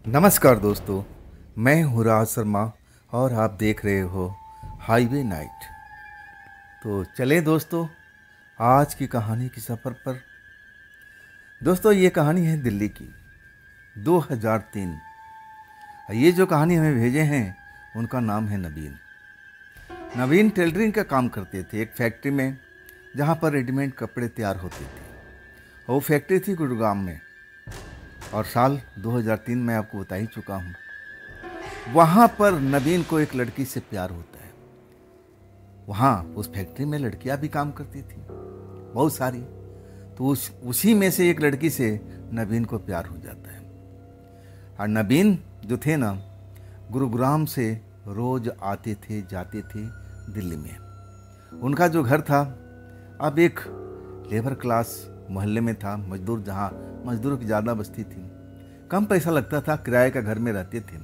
नमस्कार दोस्तों, मैं हूँ राज शर्मा और आप देख रहे हो हाईवे नाइट। तो चले दोस्तों आज की कहानी की सफ़र पर। दोस्तों ये कहानी है दिल्ली की 2003। ये जो कहानी हमें भेजे हैं उनका नाम है नवीन। नवीन टेलरिंग का काम करते थे एक फैक्ट्री में जहाँ पर रेडीमेड कपड़े तैयार होते थे। वो फैक्ट्री थी गुरुग्राम में और साल 2003 मैं आपको बता ही चुका हूँ। वहाँ पर नवीन को एक लड़की से प्यार होता है। वहाँ उस फैक्ट्री में लड़कियाँ भी काम करती थी बहुत सारी। तो उसी में से एक लड़की से नवीन को प्यार हो जाता है। और नवीन जो थे ना, गुरुग्राम से रोज आते थे जाते थे दिल्ली में। उनका जो घर था अब एक लेबर क्लास मोहल्ले में था, मजदूर, जहाँ मजदूरों की ज़्यादा बस्ती थी। कम पैसा लगता था, किराए का घर में रहते थे,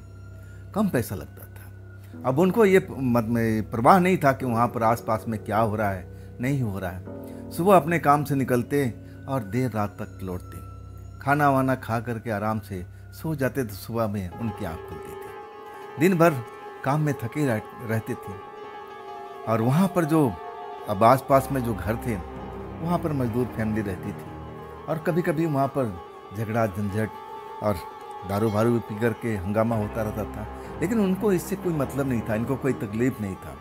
कम पैसा लगता था। अब उनको ये परवाह नहीं था कि वहाँ पर आसपास में क्या हो रहा है नहीं हो रहा है। सुबह अपने काम से निकलते और देर रात तक लौटते, खाना वाना खा करके आराम से सो जाते तो सुबह में उनकी आँख खुलती थी। दिन भर काम में थके रहते थे। और वहाँ पर जो अब आसपास में जो घर थे वहाँ पर मजदूर फैमिली रहती थी। और कभी कभी वहाँ पर झगड़ा झंझट और दारू भारू पी कर के हंगामा होता रहता था। लेकिन उनको इससे कोई मतलब नहीं था, इनको कोई तकलीफ नहीं था।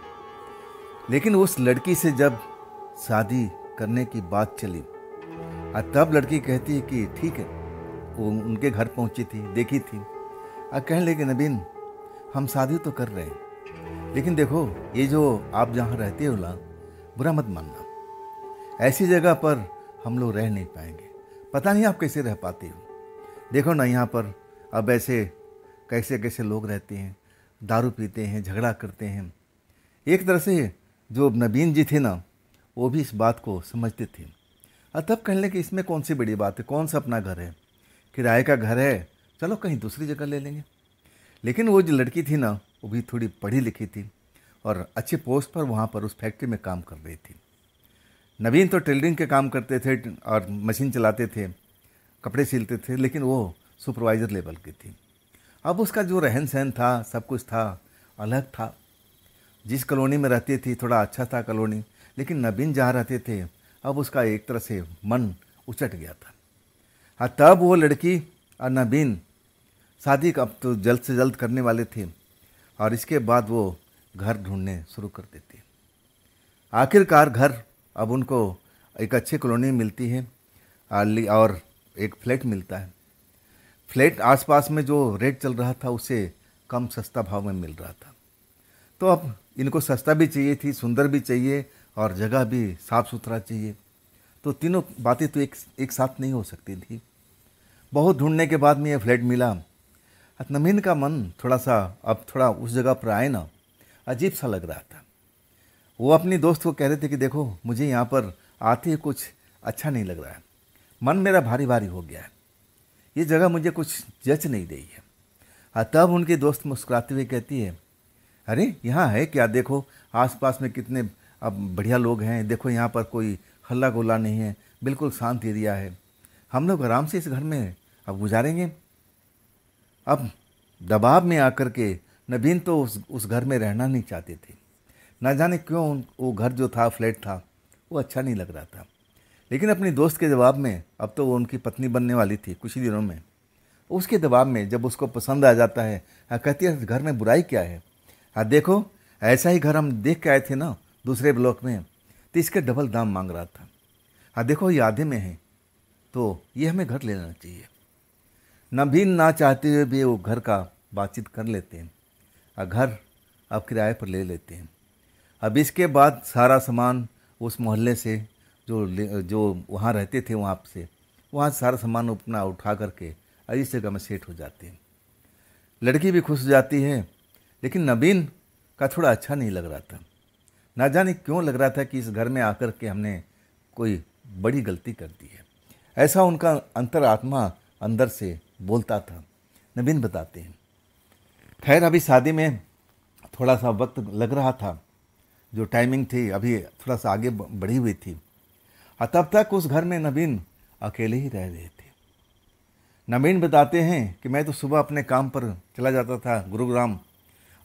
लेकिन उस लड़की से जब शादी करने की बात चली और तब लड़की कहती है कि ठीक है। वो उनके घर पहुंची थी, देखी थी और कहने लगे नवीन हम शादी तो कर रहे हैं, लेकिन देखो ये जो आप जहाँ रहते हो ना, बुरा मत मानना, ऐसी जगह पर हम लोग रह नहीं पाएंगे। पता नहीं आप कैसे रह पाते हो। देखो ना यहाँ पर अब ऐसे कैसे कैसे लोग रहते हैं, दारू पीते हैं, झगड़ा करते हैं। एक तरह से जो नवीन जी थे ना, वो भी इस बात को समझते थे। और तब कहने कि इसमें कौन सी बड़ी बात है, कौन सा अपना घर है, किराए का घर है, चलो कहीं दूसरी जगह ले लेंगे। लेकिन वो जो लड़की थी ना, वो भी थोड़ी पढ़ी लिखी थी और अच्छे पोस्ट पर वहाँ पर उस फैक्ट्री में काम कर रही थी। नवीन तो टेलरिंग के काम करते थे और मशीन चलाते थे, कपड़े सिलते थे, लेकिन वो सुपरवाइज़र लेवल की थी। अब उसका जो रहन सहन था, सब कुछ था, अलग था। जिस कॉलोनी में रहती थी थोड़ा अच्छा था कॉलोनी, लेकिन नवीन जहाँ रहते थे अब उसका एक तरह से मन उचट गया था। हाँ, तब वो लड़की और नवीन शादी अब तो जल्द से जल्द करने वाले थे और इसके बाद वो घर ढूंढने शुरू कर देते। आखिरकार घर अब उनको एक अच्छी कॉलोनी मिलती है और एक फ्लैट मिलता है। फ्लैट आसपास में जो रेट चल रहा था उससे कम सस्ता भाव में मिल रहा था। तो अब इनको सस्ता भी चाहिए थी, सुंदर भी चाहिए और जगह भी साफ़ सुथरा चाहिए। तो तीनों बातें तो एक साथ नहीं हो सकती थी। बहुत ढूंढने के बाद में ये फ्लैट मिला। नवीन का मन थोड़ा सा अब थोड़ा उस जगह पर आए ना, अजीब सा लग रहा था। वो अपनी दोस्त को कह रहे थे कि देखो मुझे यहाँ पर आते ही कुछ अच्छा नहीं लग रहा है, मन मेरा भारी भारी हो गया है, ये जगह मुझे कुछ जच नहीं रही है। तब उनकी दोस्त मुस्कुराती हुई कहती है अरे यहाँ है क्या, देखो आसपास में कितने अब बढ़िया लोग हैं, देखो यहाँ पर कोई हल्ला गोला नहीं है, बिल्कुल शांत एरिया है, हम लोग आराम से इस घर में अब गुजारेंगे। अब दबाव में आकर के नवीन तो उस घर में रहना नहीं चाहते थे। ना जाने क्यों वो घर जो था, फ्लैट था, वो अच्छा नहीं लग रहा था। लेकिन अपनी दोस्त के जवाब में, अब तो वो उनकी पत्नी बनने वाली थी कुछ ही दिनों में, उसके दबाव में जब उसको पसंद आ जाता है, कहती है घर में बुराई क्या है, देखो ऐसा ही घर हम देख के आए थे ना दूसरे ब्लॉक में, तो इसके डबल दाम मांग रहा था, देखो ये आधे में है, तो ये हमें घर ले लेना चाहिए। नवीन ना चाहते हुए भी वो घर का बातचीत कर लेते हैं और घर अब किराए पर ले लेते हैं। अब इसके बाद सारा सामान उस मोहल्ले से जो वहाँ रहते थे वहाँ से सारा सामान अपना उठा करके इस जगह में सेट हो जाते हैं। लड़की भी खुश हो जाती है, लेकिन नवीन का थोड़ा अच्छा नहीं लग रहा था। ना जाने क्यों लग रहा था कि इस घर में आकर के हमने कोई बड़ी गलती कर दी है, ऐसा उनका अंतरात्मा अंदर से बोलता था। नवीन बताते हैं खैर अभी शादी में थोड़ा सा वक्त लग रहा था, जो टाइमिंग थी अभी थोड़ा सा आगे बढ़ी हुई थी। तब तक उस घर में नवीन अकेले ही रह रहे थे। नवीन बताते हैं कि मैं तो सुबह अपने काम पर चला जाता था गुरुग्राम,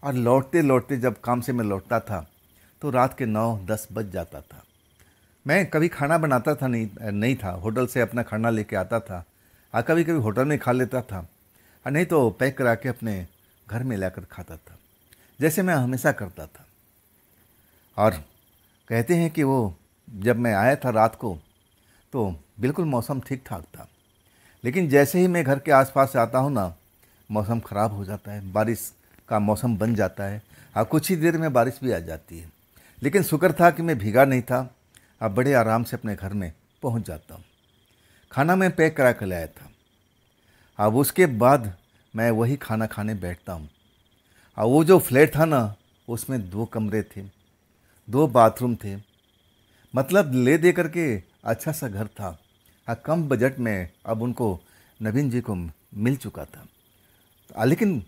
और लौटते लौटते जब काम से मैं लौटता था तो रात के 9-10 बज जाता था। मैं कभी खाना बनाता था नहीं था, होटल से अपना खाना लेके आता था, और कभी कभी होटल में खा लेता था, और नहीं तो पैक करा के अपने घर में लाकर खाता था, जैसे मैं हमेशा करता था। और कहते हैं कि वो जब मैं आया था रात को तो बिल्कुल मौसम ठीक ठाक था, लेकिन जैसे ही मैं घर के आसपास से आता हूँ ना, मौसम ख़राब हो जाता है, बारिश का मौसम बन जाता है, और कुछ ही देर में बारिश भी आ जाती है। लेकिन शुक्र था कि मैं भीगा नहीं था, अब बड़े आराम से अपने घर में पहुँच जाता हूँ। खाना मैं पैक करा कर लाया था। अब उसके बाद मैं वही खाना खाने बैठता हूँ। और वो जो फ्लैट था ना, उसमें 2 कमरे थे, 2 बाथरूम थे, मतलब ले दे करके अच्छा सा घर था। हाँ, कम बजट में अब उनको नवीन जी को मिल चुका था। लेकिन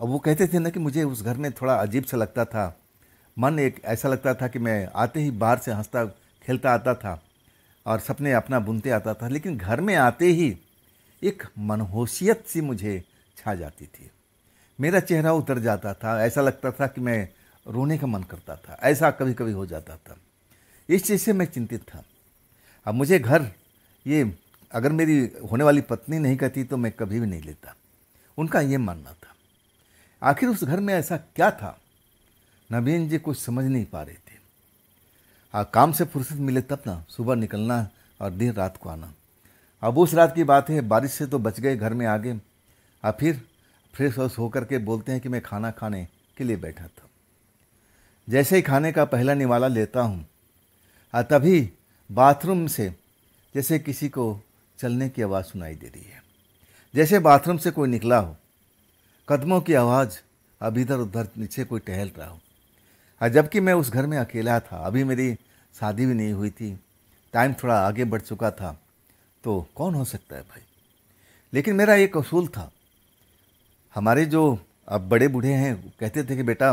अब वो कहते थे ना कि मुझे उस घर में थोड़ा अजीब सा लगता था। मन एक ऐसा लगता था कि मैं आते ही बाहर से हंसता खेलता आता था और सपने अपना बुनते आता था, लेकिन घर में आते ही एक मनहोशियत सी मुझे छा जाती थी। मेरा चेहरा उतर जाता था, ऐसा लगता था कि मैं रोने का मन करता था, ऐसा कभी कभी हो जाता था। इस चीज़ से मैं चिंतित था। अब मुझे घर ये अगर मेरी होने वाली पत्नी नहीं कहती तो मैं कभी भी नहीं लेता, उनका ये मानना था। आखिर उस घर में ऐसा क्या था, नवीन जी कुछ समझ नहीं पा रहे थे। काम से फुर्सत मिले तब ना सुबह निकलना और देर रात को आना। अब उस रात की बात है, बारिश से तो बच गए, घर में आ गए। फिर फ्रेश व्रेश होकर के बोलते हैं कि मैं खाना खाने के लिए बैठा था। जैसे ही खाने का पहला निवाला लेता हूँ, तभी बाथरूम से जैसे किसी को चलने की आवाज़ सुनाई दे रही है, जैसे बाथरूम से कोई निकला हो, कदमों की आवाज़, अब इधर उधर नीचे कोई टहल रहा हो। जबकि मैं उस घर में अकेला था, अभी मेरी शादी भी नहीं हुई थी, टाइम थोड़ा आगे बढ़ चुका था, तो कौन हो सकता है भाई। लेकिन मेरा एक असूल था। हमारे जो अब बड़े बूढ़े हैं कहते थे कि बेटा,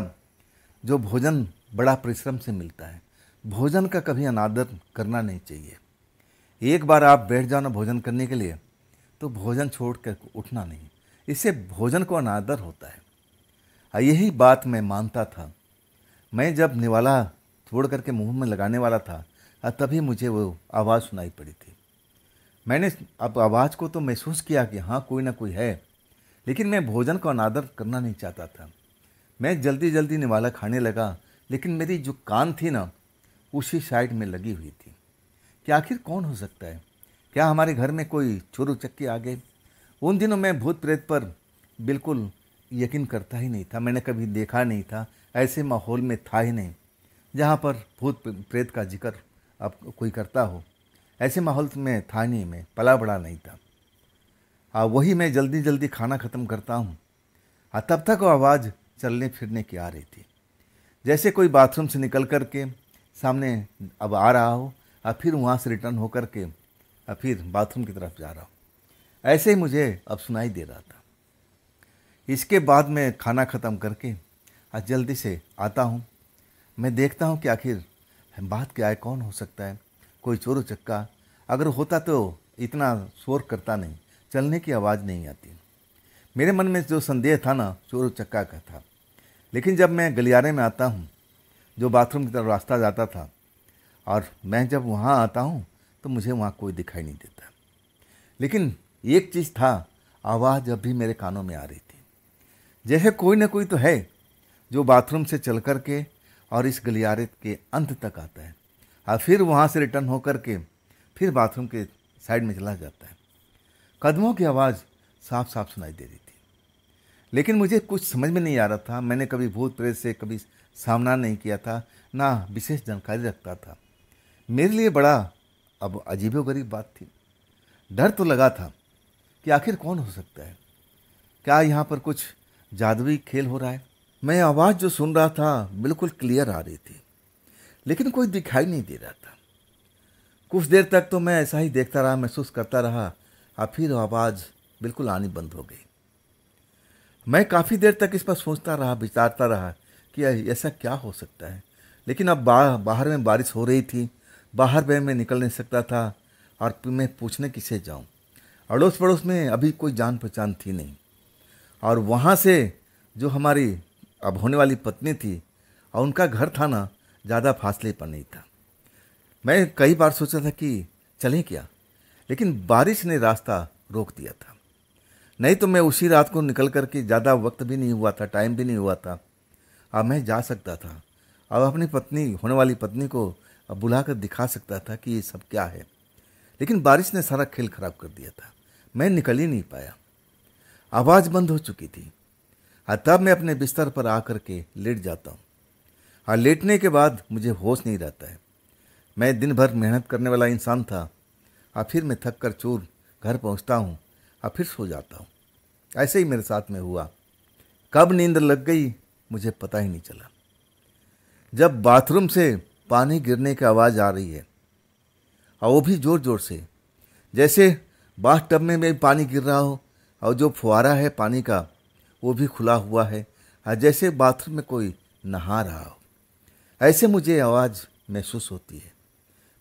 जो भोजन बड़ा परिश्रम से मिलता है, भोजन का कभी अनादर करना नहीं चाहिए। एक बार आप बैठ जाओ ना भोजन करने के लिए, तो भोजन छोड़ कर उठना नहीं, इससे भोजन को अनादर होता है। यही बात मैं मानता था। मैं जब निवाला छोड़ करके मुंह में लगाने वाला था, तभी मुझे वो आवाज़ सुनाई पड़ी थी। मैंने अब आवाज़ को तो महसूस किया कि हाँ कोई ना कोई है, लेकिन मैं भोजन को अनादर करना नहीं चाहता था। मैं जल्दी जल्दी निवाला खाने लगा, लेकिन मेरी जो कान थी ना, उसी साइड में लगी हुई थी कि आखिर कौन हो सकता है। क्या हमारे घर में कोई चोर उचक्के आ गए। उन दिनों मैं भूत प्रेत पर बिल्कुल यकीन करता ही नहीं था, मैंने कभी देखा नहीं था, ऐसे माहौल में था ही नहीं जहाँ पर भूत प्रेत का जिक्र अब कोई करता हो। ऐसे माहौल में था नहीं, मैं पला बड़ा नहीं था। वही मैं जल्दी जल्दी खाना ख़त्म करता हूँ, तब तक वो आवाज़ चलने फिरने की आ रही थी, जैसे कोई बाथरूम से निकल कर के सामने अब आ रहा हो, और फिर वहाँ से रिटर्न होकर के फिर बाथरूम की तरफ जा रहा हो। ऐसे ही मुझे अब सुनाई दे रहा था। इसके बाद मैं खाना ख़त्म करके जल्दी से आता हूँ। मैं देखता हूँ कि आखिर बात क्या है, कौन हो सकता है। कोई चोर उचक्का अगर होता तो इतना शोर करता नहीं, चलने की आवाज़ नहीं आती। मेरे मन में जो संदेह था ना, चोर उचक्का का था। लेकिन जब मैं गलियारे में आता हूँ, जो बाथरूम की तरफ रास्ता जाता था, और मैं जब वहाँ आता हूँ तो मुझे वहाँ कोई दिखाई नहीं देता। लेकिन एक चीज़ था, आवाज़ अब भी मेरे कानों में आ रही थी, जैसे कोई ना कोई तो है जो बाथरूम से चल कर के और इस गलियारे के अंत तक आता है, और फिर वहाँ से रिटर्न होकर के फिर बाथरूम के साइड में चला जाता है। कदमों की आवाज़ साफ साफ सुनाई दे रही थी, लेकिन मुझे कुछ समझ में नहीं आ रहा था। मैंने कभी भूत प्रेत से कभी सामना नहीं किया था, ना विशेष जानकारी रखता था। मेरे लिए बड़ा अब अजीबोगरीब बात थी। डर तो लगा था कि आखिर कौन हो सकता है, क्या यहाँ पर कुछ जादुई खेल हो रहा है। मैं आवाज़ जो सुन रहा था बिल्कुल क्लियर आ रही थी, लेकिन कोई दिखाई नहीं दे रहा था। कुछ देर तक तो मैं ऐसा ही देखता रहा, महसूस करता रहा, और फिर आवाज़ बिल्कुल आनी बंद हो गई। मैं काफ़ी देर तक इस पर सोचता रहा, विचारता रहा कि ऐसा क्या हो सकता है। लेकिन अब बाहर में बारिश हो रही थी, बाहर में मैं निकल नहीं सकता था, और मैं पूछने किसे जाऊं। अड़ोस पड़ोस में अभी कोई जान पहचान थी नहीं। और वहाँ से जो हमारी अब होने वाली पत्नी थी और उनका घर था ना, ज़्यादा फासले पर नहीं था। मैं कई बार सोचा था कि चलें क्या, लेकिन बारिश ने रास्ता रोक दिया था। नहीं तो मैं उसी रात को निकल कर के, ज़्यादा वक्त भी नहीं हुआ था, टाइम भी नहीं हुआ था, अब मैं जा सकता था। अब अपनी पत्नी, होने वाली पत्नी को अब बुला कर दिखा सकता था कि ये सब क्या है। लेकिन बारिश ने सारा खेल खराब कर दिया था। मैं निकल ही नहीं पाया। आवाज़ बंद हो चुकी थी। तब मैं अपने बिस्तर पर आकर के लेट जाता हूँ। और लेटने के बाद मुझे होश नहीं रहता है। मैं दिन भर मेहनत करने वाला इंसान था, और फिर मैं थक कर चूर घर पहुँचता हूँ और फिर सो जाता हूँ। ऐसे ही मेरे साथ में हुआ। कब नींद लग गई मुझे पता ही नहीं चला। जब बाथरूम से पानी गिरने की आवाज़ आ रही है, और वो भी ज़ोर ज़ोर से, जैसे बाथ टब में भी पानी गिर रहा हो और जो फुहारा है पानी का वो भी खुला हुआ है, और जैसे बाथरूम में कोई नहा रहा हो, ऐसे मुझे आवाज़ महसूस होती है।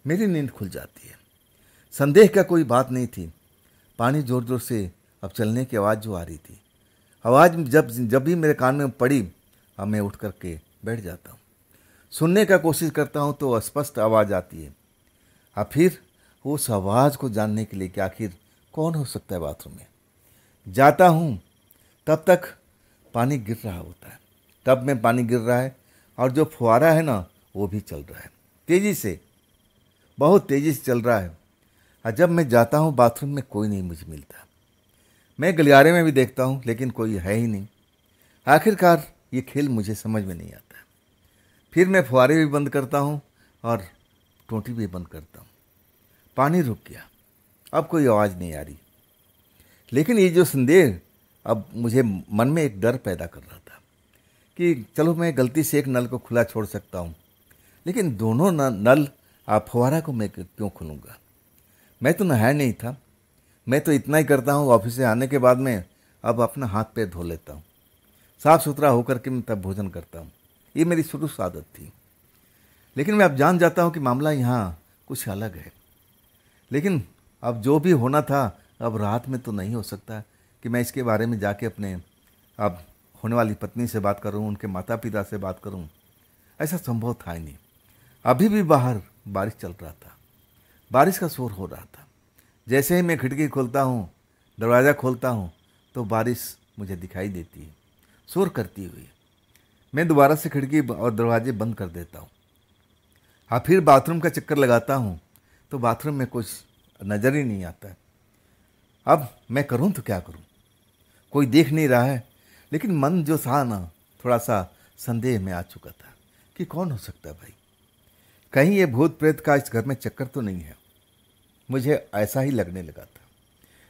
मेरी नींद खुल जाती है। संदेह का कोई बात नहीं थी। पानी ज़ोर ज़ोर से अब चलने की आवाज़ जो आ रही थी, आवाज़ जब भी मेरे कान में पड़ी, अब मैं उठ करके बैठ जाता हूँ। सुनने का कोशिश करता हूँ तो अस्पष्ट आवाज़ आती है। और फिर उस आवाज़ को जानने के लिए कि आखिर कौन हो सकता है बाथरूम में, जाता हूँ। तब तक पानी गिर रहा होता है, टब में पानी गिर रहा है, और जो फुहारा है ना वो भी चल रहा है, तेज़ी से, बहुत तेज़ी से चल रहा है। और जब मैं जाता हूँ बाथरूम में, कोई नहीं मुझे मिलता। मैं गलियारे में भी देखता हूँ लेकिन कोई है ही नहीं। आखिरकार ये खेल मुझे समझ में नहीं आता। फिर मैं फुहारे भी बंद करता हूँ और टोंटी भी बंद करता हूँ। पानी रुक गया, अब कोई आवाज़ नहीं आ रही। लेकिन ये जो संदेह अब मुझे मन में एक डर पैदा कर रहा था कि चलो मैं गलती से एक नल को खुला छोड़ सकता हूँ, लेकिन दोनों नल फुहारा को मैं क्यों खोलूँगा। मैं तो नहाया नहीं था। मैं तो इतना ही करता हूँ, ऑफिस से आने के बाद में अब अपना हाथ पैर धो लेता हूँ, साफ़ सुथरा होकर के मैं तब भोजन करता हूँ। ये मेरी शुरू से आदत थी। लेकिन मैं अब जान जाता हूँ कि मामला यहाँ कुछ अलग है। लेकिन अब जो भी होना था, अब रात में तो नहीं हो सकता कि मैं इसके बारे में जाके अपने अब होने वाली पत्नी से बात करूँ, उनके माता पिता से बात करूँ। ऐसा संभव था ही नहीं। अभी भी बाहर बारिश चल रहा था, बारिश का शोर हो रहा था। जैसे ही मैं खिड़की खोलता हूँ, दरवाज़ा खोलता हूँ, तो बारिश मुझे दिखाई देती है शोर करती हुई। मैं दोबारा से खिड़की और दरवाजे बंद कर देता हूँ। हाँ, फिर बाथरूम का चक्कर लगाता हूँ तो बाथरूम में कुछ नज़र ही नहीं आता है। अब मैं करूँ तो क्या करूँ, कोई देख नहीं रहा है। लेकिन मन जो था ना, थोड़ा सा संदेह में आ चुका था कि कौन हो सकता है भाई, कहीं ये भूत प्रेत का इस घर में चक्कर तो नहीं है। मुझे ऐसा ही लगने लगा था।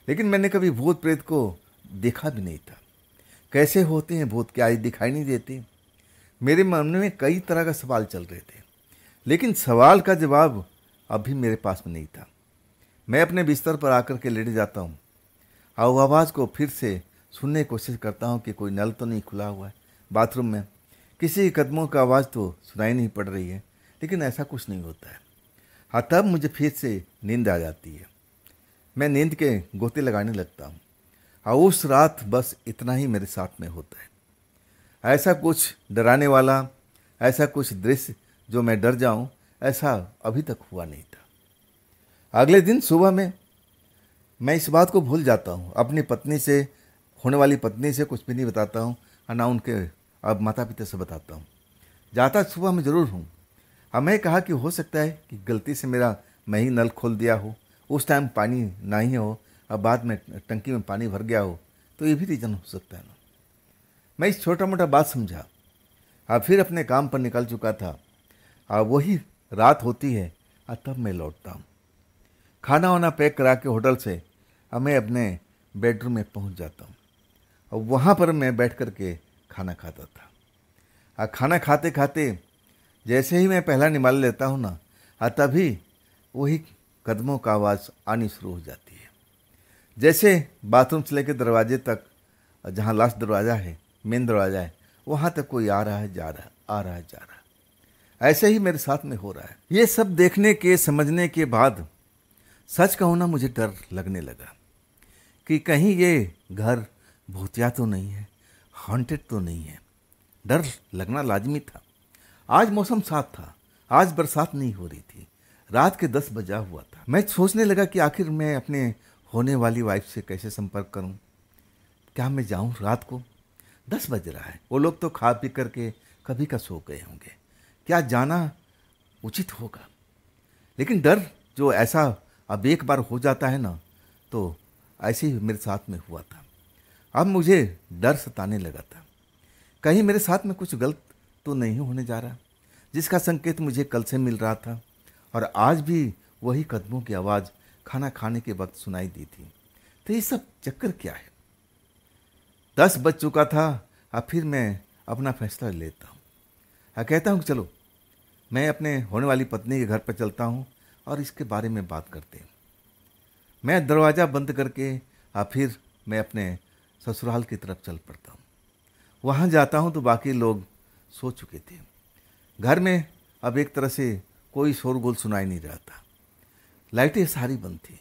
लेकिन मैंने कभी भूत प्रेत को देखा भी नहीं था। कैसे होते हैं भूत, क्या ये दिखाई नहीं देते। मेरे मन में कई तरह का सवाल चल रहे थे, लेकिन सवाल का जवाब अभी मेरे पास में नहीं था। मैं अपने बिस्तर पर आकर के लेट जाता हूँ और आवाज़ को फिर से सुनने की कोशिश करता हूँ कि कोई नल तो नहीं खुला हुआ है बाथरूम में, किसी कदमों का आवाज़ तो सुनाई नहीं पड़ रही है। लेकिन ऐसा कुछ नहीं होता है। हाँ, तब मुझे फिर से नींद आ जाती है। मैं नींद के गोते लगाने लगता हूँ और उस रात बस इतना ही मेरे साथ में होता है। ऐसा कुछ डराने वाला, ऐसा कुछ दृश्य जो मैं डर जाऊं, ऐसा अभी तक हुआ नहीं था। अगले दिन सुबह में मैं इस बात को भूल जाता हूं। अपनी पत्नी से, होने वाली पत्नी से कुछ भी नहीं बताता हूं, और ना उनके अब माता पिता से बताता हूं। जाता सुबह में ज़रूर हूं। अब मैं कहा कि हो सकता है कि गलती से मैं ही नल खोल दिया हो, उस टाइम पानी ना ही हो, अब बाद में टंकी में पानी भर गया हो, तो ये भी रीज़न हो सकता है ना। मैं इस छोटा मोटा बात समझा और फिर अपने काम पर निकल चुका था। और वही रात होती है और तब मैं लौटता हूँ। खाना वाना पैक करा के होटल से अब मैं अपने बेडरूम में पहुँच जाता हूँ और वहाँ पर मैं बैठ कर के खाना खाता था। और खाना खाते खाते जैसे ही मैं पहला निवाला लेता हूँ ना, तभी वही कदमों का आवाज़ आनी शुरू हो जाती है। जैसे बाथरूम से लेकर दरवाजे तक, जहाँ लास्ट दरवाज़ा है, मेन दरवाज़ा है, वहाँ तक कोई आ रहा है, जा रहा, आ रहा है, जा रहा। ऐसे ही मेरे साथ में हो रहा है। ये सब देखने के, समझने के बाद सच कहूँ ना, मुझे डर लगने लगा। कि कहीं ये घर भूतिया तो नहीं है, हॉन्टेड तो नहीं है। डर लगना लाजमी था। आज मौसम साफ था, आज बरसात नहीं हो रही थी, रात के 10 बजा हुआ था। मैं सोचने लगा कि आखिर मैं अपने होने वाली वाइफ से कैसे संपर्क करूं। क्या मैं जाऊं रात को? 10 बज रहा है, वो लोग तो खा पी करके कभी का सो गए होंगे। क्या जाना उचित होगा? लेकिन डर जो ऐसा अब एक बार हो जाता है ना, तो ऐसे ही मेरे साथ में हुआ था। अब मुझे डर सताने लगा था, कहीं मेरे साथ में कुछ गलत तो नहीं होने जा रहा, जिसका संकेत मुझे कल से मिल रहा था और आज भी वही कदमों की आवाज़ खाना खाने के वक्त सुनाई दी थी। तो ये सब चक्कर क्या है? 10 बज चुका था। अब फिर मैं अपना फैसला लेता हूँ, कहता हूँ चलो मैं अपने होने वाली पत्नी के घर पर चलता हूँ और इसके बारे में बात करते हैं। मैं दरवाज़ा बंद करके फिर मैं अपने ससुराल की तरफ चल पड़ता हूँ। वहाँ जाता हूँ तो बाकी लोग सो चुके थे। घर में अब एक तरह से कोई शोरगुल सुनाई नहीं रहा था। लाइटें सारी बंद थी।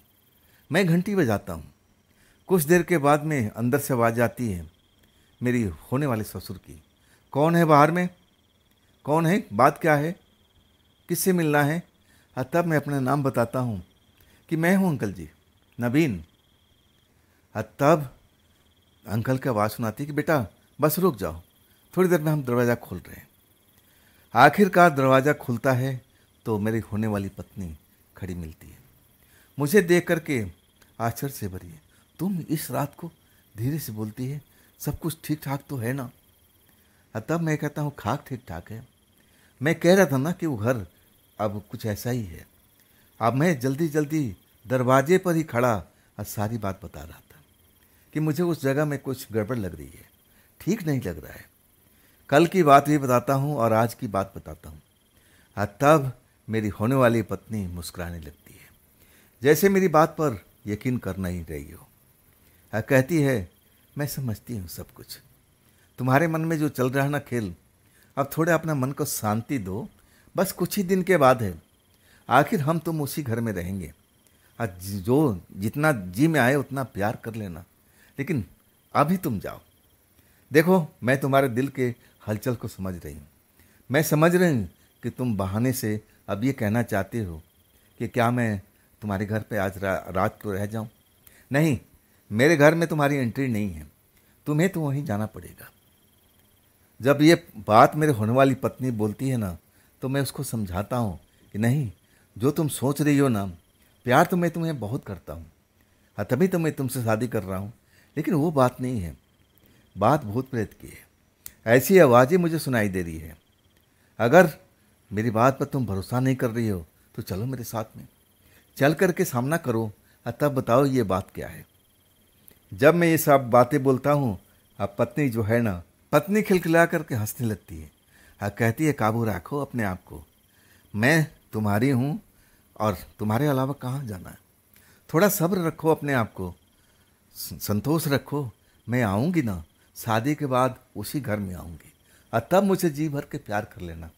मैं घंटी बजाता हूँ। कुछ देर के बाद में अंदर से आवाज़ आती है मेरी होने वाले ससुर की। कौन है बाहर में? कौन है? बात क्या है? किससे मिलना है? तब मैं अपना नाम बताता हूँ कि मैं हूँ अंकल जी, नवीन। तब अंकल की आवाज़ सुनाती है कि बेटा बस रुक जाओ, थोड़ी देर में हम दरवाज़ा खोल रहे हैं। आखिरकार दरवाज़ा खुलता है तो मेरी होने वाली पत्नी खड़ी मिलती है। मुझे देख करके आश्चर्य से भरी है। तुम इस रात को धीरे से बोलती है, सब कुछ ठीक ठाक तो है ना? तब मैं कहता हूँ खाक ठीक ठाक है। मैं कह रहा था ना कि वो घर अब कुछ ऐसा ही है। अब मैं जल्दी जल्दी दरवाजे पर ही खड़ा सारी बात बता रहा था कि मुझे उस जगह में कुछ गड़बड़ लग रही है, ठीक नहीं लग रहा है। कल की बात भी बताता हूँ और आज की बात बताता हूँ। तब मेरी होने वाली पत्नी मुस्कुराने लगती है, जैसे मेरी बात पर यकीन कर नहीं रही हो। कहती है मैं समझती हूँ सब कुछ, तुम्हारे मन में जो चल रहा है ना खेल, अब थोड़े अपना मन को शांति दो। बस कुछ ही दिन के बाद है, आखिर हम तुम उसी घर में रहेंगे। जो जितना जी में आए उतना प्यार कर लेना, लेकिन अभी तुम जाओ। देखो मैं तुम्हारे दिल के हलचल को समझ रही हूँ। मैं समझ रही हूँ कि तुम बहाने से अब ये कहना चाहते हो कि क्या मैं तुम्हारे घर पे आज रात को रह जाऊँ। नहीं, मेरे घर में तुम्हारी एंट्री नहीं है, तुम्हें तो वहीं जाना पड़ेगा। जब ये बात मेरे होने वाली पत्नी बोलती है ना, तो मैं उसको समझाता हूँ कि नहीं, जो तुम सोच रही हो ना, प्यार तो मैं तुम्हें बहुत करता हूँ, तभी तो मैं तुमसे शादी कर रहा हूँ, लेकिन वो बात नहीं है, बात भूत प्रेत की है। ऐसी आवाज़ें मुझे सुनाई दे रही है। अगर मेरी बात पर तुम भरोसा नहीं कर रही हो तो चलो मेरे साथ में, चल करके सामना करो, तब बताओ ये बात क्या है। जब मैं ये सब बातें बोलता हूँ, अब पत्नी जो है ना, पत्नी खिलखिला करके हंसने लगती है। कहती है काबू रखो अपने आप को, मैं तुम्हारी हूँ और तुम्हारे अलावा कहाँ जाना है। थोड़ा सब्र रखो अपने आप को, संतोष रखो। मैं आऊँगी ना, शादी के बाद उसी घर में आऊँगी और तब मुझे जी भर के प्यार कर लेना।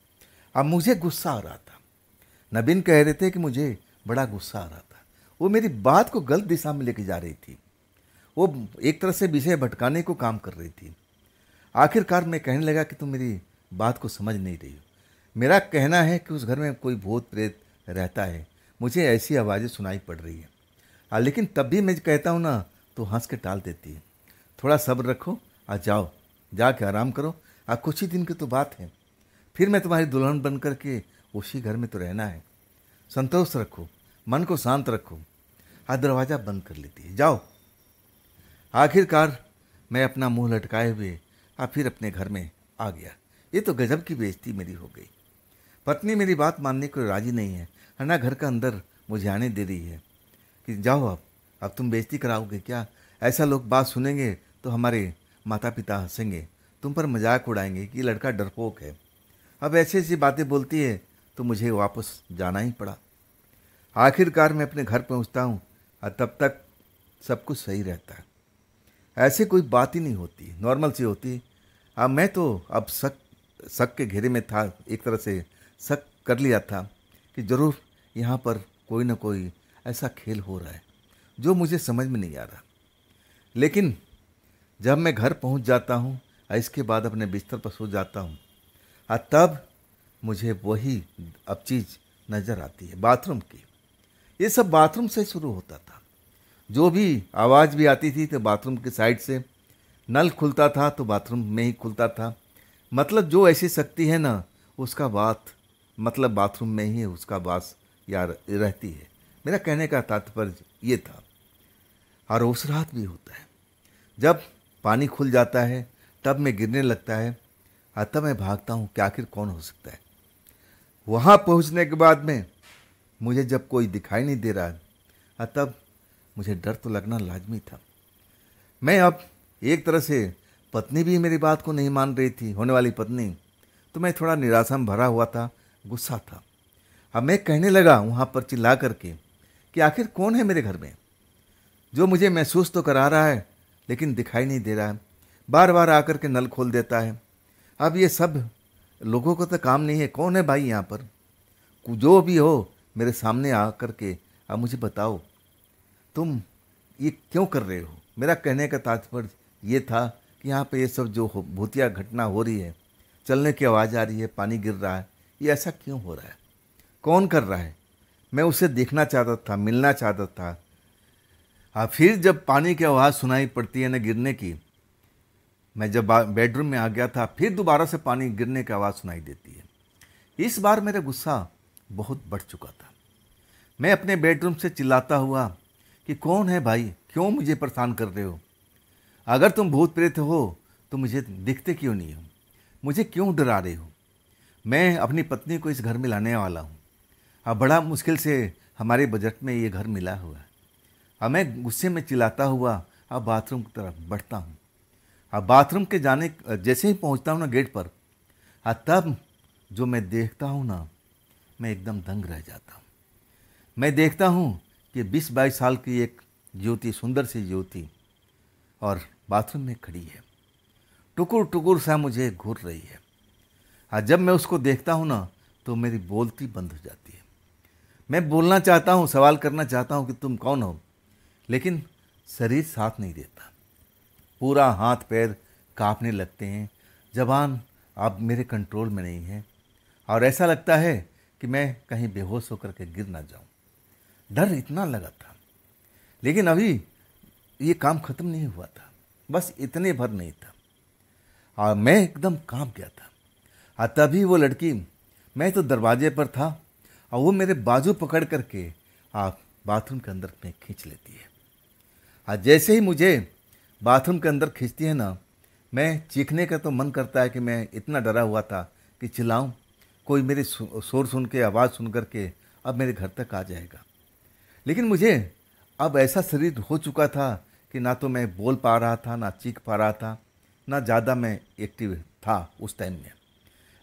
अब मुझे गुस्सा आ रहा था। नवीन कह रहे थे कि मुझे बड़ा गुस्सा आ रहा था। वो मेरी बात को गलत दिशा में लेके जा रही थी। वो एक तरह से विषय भटकाने को काम कर रही थी। आखिरकार मैं कहने लगा कि तुम मेरी बात को समझ नहीं रही हो। मेरा कहना है कि उस घर में कोई भूत प्रेत रहता है, मुझे ऐसी आवाज़ें सुनाई पड़ रही है। लेकिन तब भी मैं कहता हूँ ना, तो हंस के टाल देती है। थोड़ा सब्र रखो, जाओ जाके आराम करो, कुछ ही दिन की तो बात है, फिर मैं तुम्हारी दुल्हन बन कर के उसी घर में तो रहना है। संतोष रखो, मन को शांत रखो। दरवाज़ा बंद कर लेती है, जाओ। आखिरकार मैं अपना मुंह लटकाए हुए फिर अपने घर में आ गया। ये तो गजब की बेइज्जती मेरी हो गई। पत्नी मेरी बात मानने को राजी नहीं है, ना घर का अंदर मुझे आने दे रही है कि जाओ अब तुम बेइज्जती कराओगे क्या? ऐसा लोग बात सुनेंगे तो हमारे माता पिता हंसेंगे, तुम पर मजाक उड़ाएंगे कि लड़का डरपोक है। अब ऐसी ऐसी बातें बोलती है तो मुझे वापस जाना ही पड़ा। आखिरकार मैं अपने घर पहुंचता हूँ और तब तक सब कुछ सही रहता है। ऐसे कोई बात ही नहीं होती, नॉर्मल सी होती। मैं तो अब शक के घेरे में था। एक तरह से शक कर लिया था कि ज़रूर यहाँ पर कोई ना कोई ऐसा खेल हो रहा है जो मुझे समझ में नहीं आ रहा। लेकिन जब मैं घर पहुंच जाता हूं और इसके बाद अपने बिस्तर पर सो जाता हूं और तब मुझे वही अब चीज़ नज़र आती है, बाथरूम की। ये सब बाथरूम से शुरू होता था। जो भी आवाज़ भी आती थी तो बाथरूम के साइड से, नल खुलता था तो बाथरूम में ही खुलता था। मतलब जो ऐसी शक्ति है ना, उसका बात मतलब बाथरूम में ही उसका वास यार रहती है। मेरा कहने का तात्पर्य ये था। और उस रात भी होता है जब पानी खुल जाता है, तब मैं गिरने लगता है और तब मैं भागता हूँ कि आखिर कौन हो सकता है। वहाँ पहुँचने के बाद में मुझे जब कोई दिखाई नहीं दे रहा है और तब मुझे डर तो लगना लाजमी था। मैं अब एक तरह से पत्नी भी मेरी बात को नहीं मान रही थी, होने वाली पत्नी, तो मैं थोड़ा निराशा में भरा हुआ था, गुस्सा था। अब मैं कहने लगा वहाँ पर चिल्ला करके कि आखिर कौन है मेरे घर में, जो मुझे महसूस तो करा रहा है लेकिन दिखाई नहीं दे रहा है, बार बार आकर के नल खोल देता है। अब ये सब लोगों को तो काम नहीं है, कौन है भाई यहाँ पर, जो भी हो मेरे सामने आ करके अब मुझे बताओ तुम ये क्यों कर रहे हो। मेरा कहने का तात्पर्य ये था कि यहाँ पे ये सब जो भूतिया घटना हो रही है, चलने की आवाज़ आ रही है, पानी गिर रहा है, ये ऐसा क्यों हो रहा है, कौन कर रहा है। मैं उसे देखना चाहता था, मिलना चाहता था। हाँ, फिर जब पानी की आवाज़ सुनाई पड़ती है ना गिरने की, मैं जब बेडरूम में आ गया था, फिर दोबारा से पानी गिरने की आवाज़ सुनाई देती है। इस बार मेरा गुस्सा बहुत बढ़ चुका था। मैं अपने बेडरूम से चिल्लाता हुआ कि कौन है भाई, क्यों मुझे परेशान कर रहे हो, अगर तुम भूत प्रेत हो तो मुझे दिखते क्यों नहीं हो, मुझे क्यों डरा रहे हो। मैं अपनी पत्नी को इस घर में लाने वाला हूँ। अब बड़ा मुश्किल से हमारे बजट में ये घर मिला हुआ है। अब मैं गुस्से में चिल्लाता हुआ अब बाथरूम की तरफ बढ़ता हूँ। अब बाथरूम के जाने जैसे ही पहुँचता हूँ ना गेट पर, तब जो मैं देखता हूँ ना, मैं एकदम दंग रह जाता हूँ। मैं देखता हूँ कि 20-22 साल की एक युवती, सुंदर सी युवती, और बाथरूम में खड़ी है, टुकुर टुकुर सा मुझे घूर रही है। जब मैं उसको देखता हूँ ना तो मेरी बोलती बंद हो जाती है। मैं बोलना चाहता हूँ, सवाल करना चाहता हूँ कि तुम कौन हो, लेकिन शरीर साथ नहीं देता। पूरा हाथ पैर कांपने लगते हैं, ज़बान अब मेरे कंट्रोल में नहीं है और ऐसा लगता है कि मैं कहीं बेहोश होकर के गिर ना जाऊं। डर इतना लगा था, लेकिन अभी ये काम ख़त्म नहीं हुआ था, बस इतने भर नहीं था और मैं एकदम कांप गया था। तभी वो लड़की, मैं तो दरवाजे पर था और वो मेरे बाजू पकड़ करके बाथरूम के अंदर में खींच लेती है। जैसे ही मुझे बाथरूम के अंदर खींचती है ना, मैं चीखने का तो मन करता है कि मैं इतना डरा हुआ था कि चिल्लाऊं, कोई मेरे शोर सुन के, आवाज़ सुन करके अब मेरे घर तक आ जाएगा। लेकिन मुझे अब ऐसा शरीर हो चुका था कि ना तो मैं बोल पा रहा था, ना चीख पा रहा था, ना ज़्यादा मैं एक्टिव था उस टाइम में।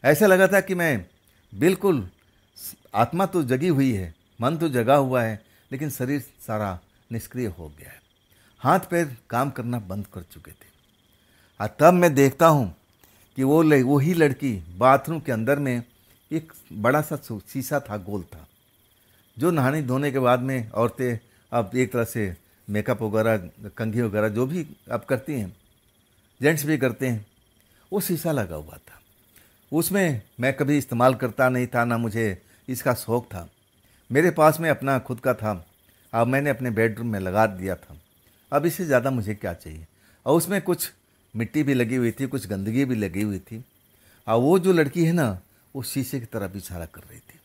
ऐसा लगा था कि मैं बिल्कुल, आत्मा तो जगी हुई है, मन तो जगा हुआ है, लेकिन शरीर सारा निष्क्रिय हो गया है, हाथ पैर काम करना बंद कर चुके थे। तब मैं देखता हूँ कि वही लड़की बाथरूम के अंदर में एक बड़ा सा शीशा था, गोल था, जो नहाने धोने के बाद में औरतें अब एक तरह से मेकअप वगैरह, कंघी वगैरह जो भी अब करती हैं, जेंट्स भी करते हैं, वो शीशा लगा हुआ था। उसमें मैं कभी इस्तेमाल करता नहीं था, ना मुझे इसका शौक़ था। मेरे पास में अपना खुद का था, अब मैंने अपने बेडरूम में लगा दिया था। अब इससे ज़्यादा मुझे क्या चाहिए। और उसमें कुछ मिट्टी भी लगी हुई थी, कुछ गंदगी भी लगी हुई थी। और वो जो लड़की है ना, वो शीशे की तरफ इशारा कर रही थी,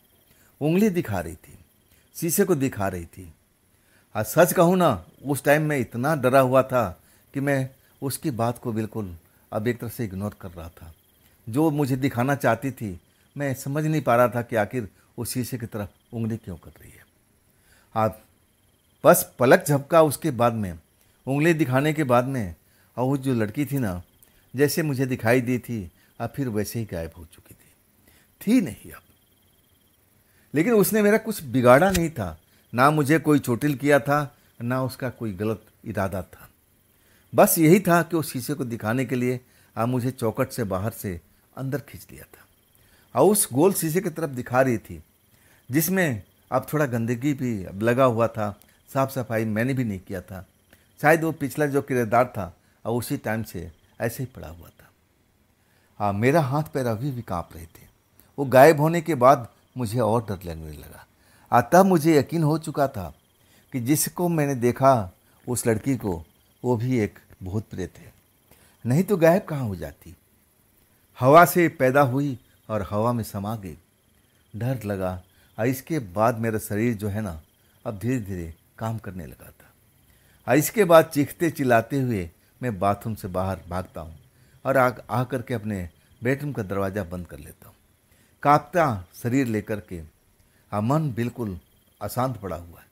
उंगली दिखा रही थी, शीशे को दिखा रही थी। सच कहूँ ना, उस टाइम मैं इतना डरा हुआ था कि मैं उसकी बात को बिल्कुल अब एक तरह से इग्नोर कर रहा था। जो मुझे दिखाना चाहती थी, मैं समझ नहीं पा रहा था कि आखिर वो शीशे की तरफ उंगली क्यों कर रही है। बस पलक झपका उसके बाद में, उंगली दिखाने के बाद में, और वो जो लड़की थी ना, जैसे मुझे दिखाई दी थी, अब फिर वैसे ही गायब हो चुकी थी नहीं अब। लेकिन उसने मेरा कुछ बिगाड़ा नहीं था, ना मुझे कोई चोटिल किया था, ना उसका कोई गलत इरादा था। बस यही था कि उस शीशे को दिखाने के लिए मुझे चौखट से बाहर से अंदर खींच लिया था और उस गोल शीशे की तरफ दिखा रही थी, जिसमें अब थोड़ा गंदगी भी लगा हुआ था, साफ सफाई मैंने भी नहीं किया था, शायद वो पिछला जो किरदार था और उसी टाइम से ऐसे ही पड़ा हुआ था। हाँ, मेरा हाथ पैर अभी भी काँप रहे थे। वो गायब होने के बाद मुझे और डर लगने लगा। तब मुझे यकीन हो चुका था कि जिसको मैंने देखा, उस लड़की को, वो भी एक भूत प्रेत है, नहीं तो गायब कहाँ हो जाती। हवा से पैदा हुई और हवा में समा गई। डर लगा और इसके बाद मेरा शरीर जो है ना, अब धीरे धीरे काम करने लगा था। और इसके बाद चीखते चिल्लाते हुए मैं बाथरूम से बाहर भागता हूँ और आ करके अपने बेडरूम का दरवाज़ा बंद कर लेता हूँ, कांपता शरीर लेकर के। मन बिल्कुल अशांत पड़ा हुआ है।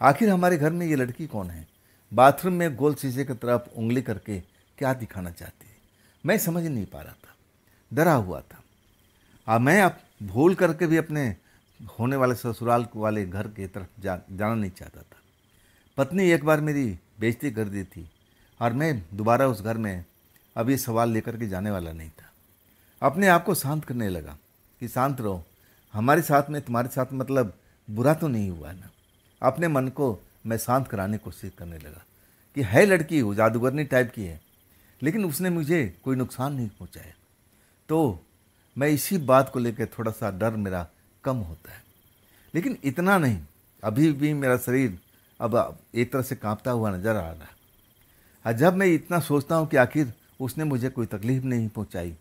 आखिर हमारे घर में ये लड़की कौन है? बाथरूम में गोल शीशे की तरफ उंगली करके क्या दिखाना चाहती है, मैं समझ नहीं पा रहा था, डरा हुआ था। मैं अब भूल करके भी अपने होने वाले ससुराल वाले घर की तरफ जाना नहीं चाहता था। पत्नी एक बार मेरी बेइज्जती कर दी थी और मैं दोबारा उस घर में अब ये सवाल लेकर के जाने वाला नहीं था। अपने आप को शांत करने लगा कि शांत रहो, हमारे साथ में तुम्हारे साथ मतलब बुरा तो नहीं हुआ ना। अपने मन को मैं शांत कराने की कोशिश करने लगा कि है लड़की, वो जादूगरनी टाइप की है, लेकिन उसने मुझे कोई नुकसान नहीं पहुंचाया। तो मैं इसी बात को लेकर थोड़ा सा डर मेरा कम होता है, लेकिन इतना नहीं। अभी भी मेरा शरीर अब एक तरह से कांपता हुआ नजर आ रहा है। और जब मैं इतना सोचता हूँ कि आखिर उसने मुझे कोई तकलीफ नहीं पहुंचाई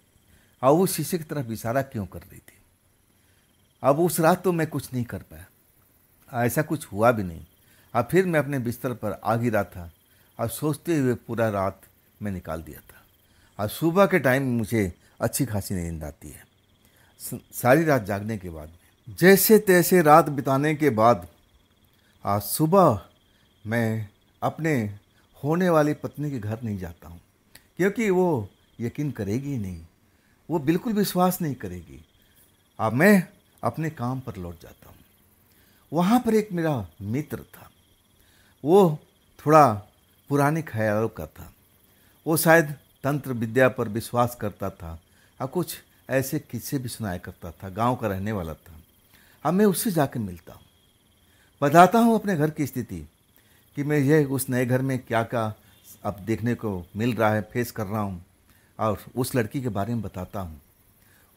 और वो शीशे की तरफ इशारा क्यों कर रही थी, अब उस रात तो मैं कुछ नहीं कर पाया, ऐसा कुछ हुआ भी नहीं। अब फिर मैं अपने बिस्तर पर आ गिरा था और सोचते हुए पूरा रात मैं निकाल दिया था। और सुबह के टाइम मुझे अच्छी खासी नींद आती है, सारी रात जागने के बाद। जैसे तैसे रात बिताने के बाद आज सुबह मैं अपने होने वाली पत्नी के घर नहीं जाता हूँ, क्योंकि वो यकीन करेगी नहीं, वो बिल्कुल विश्वास नहीं करेगी। अब मैं अपने काम पर लौट जाता हूँ। वहाँ पर एक मेरा मित्र था, वो थोड़ा पुराने ख्यालों का था। वो शायद तंत्र विद्या पर विश्वास करता था और कुछ ऐसे किस्से भी सुनाया करता था, गांव का रहने वाला था। अब मैं उससे जाकर मिलता हूँ, बताता हूँ अपने घर की स्थिति कि मैं ये उस नए घर में क्या क्या अब देखने को मिल रहा है, फेस कर रहा हूँ, और उस लड़की के बारे में बताता हूँ।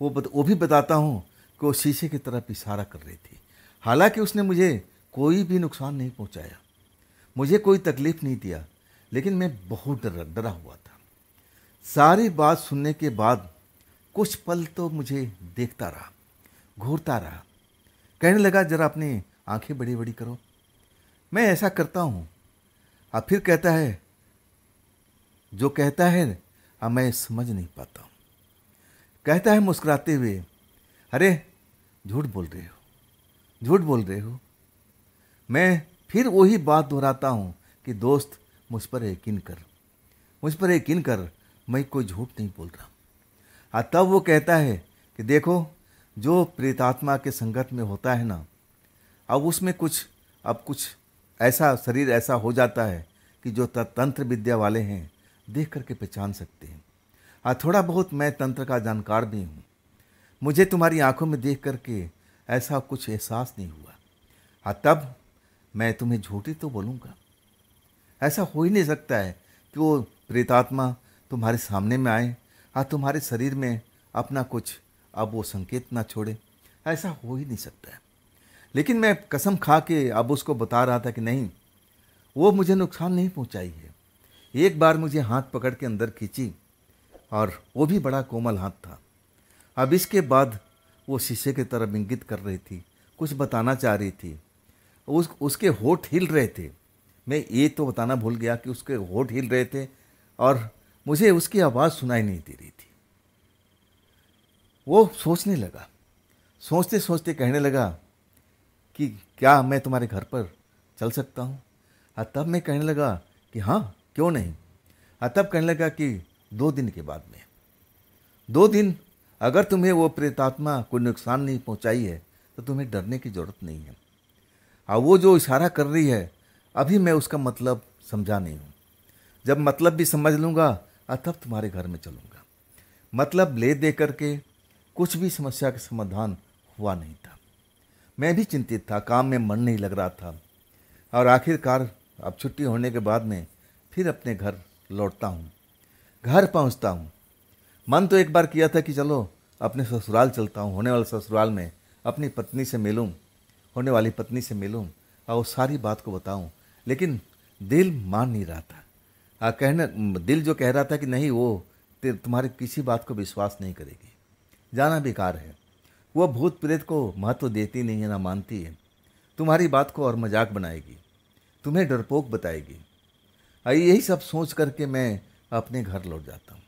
वो भी बताता हूँ कि वो शीशे की तरफ इशारा कर रही थी। हालांकि उसने मुझे कोई भी नुकसान नहीं पहुँचाया, मुझे कोई तकलीफ़ नहीं दिया, लेकिन मैं बहुत डरा हुआ था। सारी बात सुनने के बाद कुछ पल तो मुझे देखता रहा, घूरता रहा। कहने लगा, जरा अपनी आंखें बड़ी बड़ी करो। मैं ऐसा करता हूँ। अब फिर कहता है, जो कहता है अब मैं समझ नहीं पाता हूँ। कहता है मुस्कुराते हुए, अरे झूठ बोल रहे हो, झूठ बोल रहे हो। मैं फिर वही बात दोहराता हूँ कि दोस्त मुझ पर यकीन कर, मुझ पर यकीन कर, मैं कोई झूठ नहीं बोल रहा। और तब वो कहता है कि देखो, जो प्रेतात्मा के संगत में होता है ना, अब उसमें कुछ ऐसा शरीर ऐसा हो जाता है कि जो तंत्र विद्या वाले हैं देख करके पहचान सकते हैं। और थोड़ा बहुत मैं तंत्र का जानकार भी हूँ। मुझे तुम्हारी आंखों में देख करके ऐसा कुछ एहसास नहीं हुआ। और तब मैं तुम्हें झूठी तो बोलूँगा? ऐसा हो ही नहीं सकता है कि वो प्रेतात्मा तुम्हारे सामने में आए और तुम्हारे शरीर में अपना कुछ अब वो संकेत ना छोड़े। ऐसा हो ही नहीं सकता है। लेकिन मैं कसम खा के अब उसको बता रहा था कि नहीं, वो मुझे नुकसान नहीं पहुंचाई है। एक बार मुझे हाथ पकड़ के अंदर खींची और वो भी बड़ा कोमल हाथ था। अब इसके बाद वो शीशे की तरफ इंगित कर रही थी, कुछ बताना चाह रही थी। उसके होठ हिल रहे थे। मैं ये तो बताना भूल गया कि उसके होठ हिल रहे थे और मुझे उसकी आवाज़ सुनाई नहीं दे रही थी। वो सोचने लगा, सोचते सोचते कहने लगा कि क्या मैं तुम्हारे घर पर चल सकता हूँ? और तब मैं कहने लगा कि हाँ, क्यों नहीं। और तब कहने लगा कि 2 दिन के बाद में, 2 दिन अगर तुम्हें वो प्रेतात्मा कोई नुकसान नहीं पहुँचाई है तो तुम्हें डरने की ज़रूरत नहीं है। और वो जो इशारा कर रही है, अभी मैं उसका मतलब समझा नहीं हूँ। जब मतलब भी समझ लूँगा तब तुम्हारे घर में चलूँगा। मतलब ले दे करके कुछ भी समस्या का समाधान हुआ नहीं था। मैं भी चिंतित था, काम में मन नहीं लग रहा था। और आखिरकार अब छुट्टी होने के बाद में फिर अपने घर लौटता हूँ। घर पहुँचता हूँ। मन तो एक बार किया था कि चलो अपने ससुराल चलता हूँ, होने वाले ससुराल में अपनी पत्नी से मिलूँ, होने वाली पत्नी से मिलूँ और सारी बात को बताऊँ, लेकिन दिल मान नहीं रहा था। दिल जो कह रहा था कि नहीं, वो तुम्हारी किसी बात को विश्वास नहीं करेगी, जाना बेकार है, वो भूत प्रेत को महत्व देती नहीं है, ना मानती है, तुम्हारी बात को और मजाक बनाएगी, तुम्हें डरपोक बताएगी। यही सब सोच करके मैं अपने घर लौट जाता हूँ।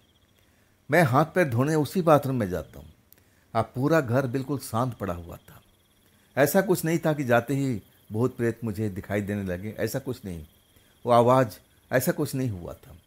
मैं हाथ पैर धोने उसी बाथरूम में जाता हूँ। अब पूरा घर बिल्कुल शांत पड़ा हुआ था। ऐसा कुछ नहीं था कि जाते ही भूत प्रेत मुझे दिखाई देने लगे, ऐसा कुछ नहीं, वो आवाज़, ऐसा कुछ नहीं हुआ था।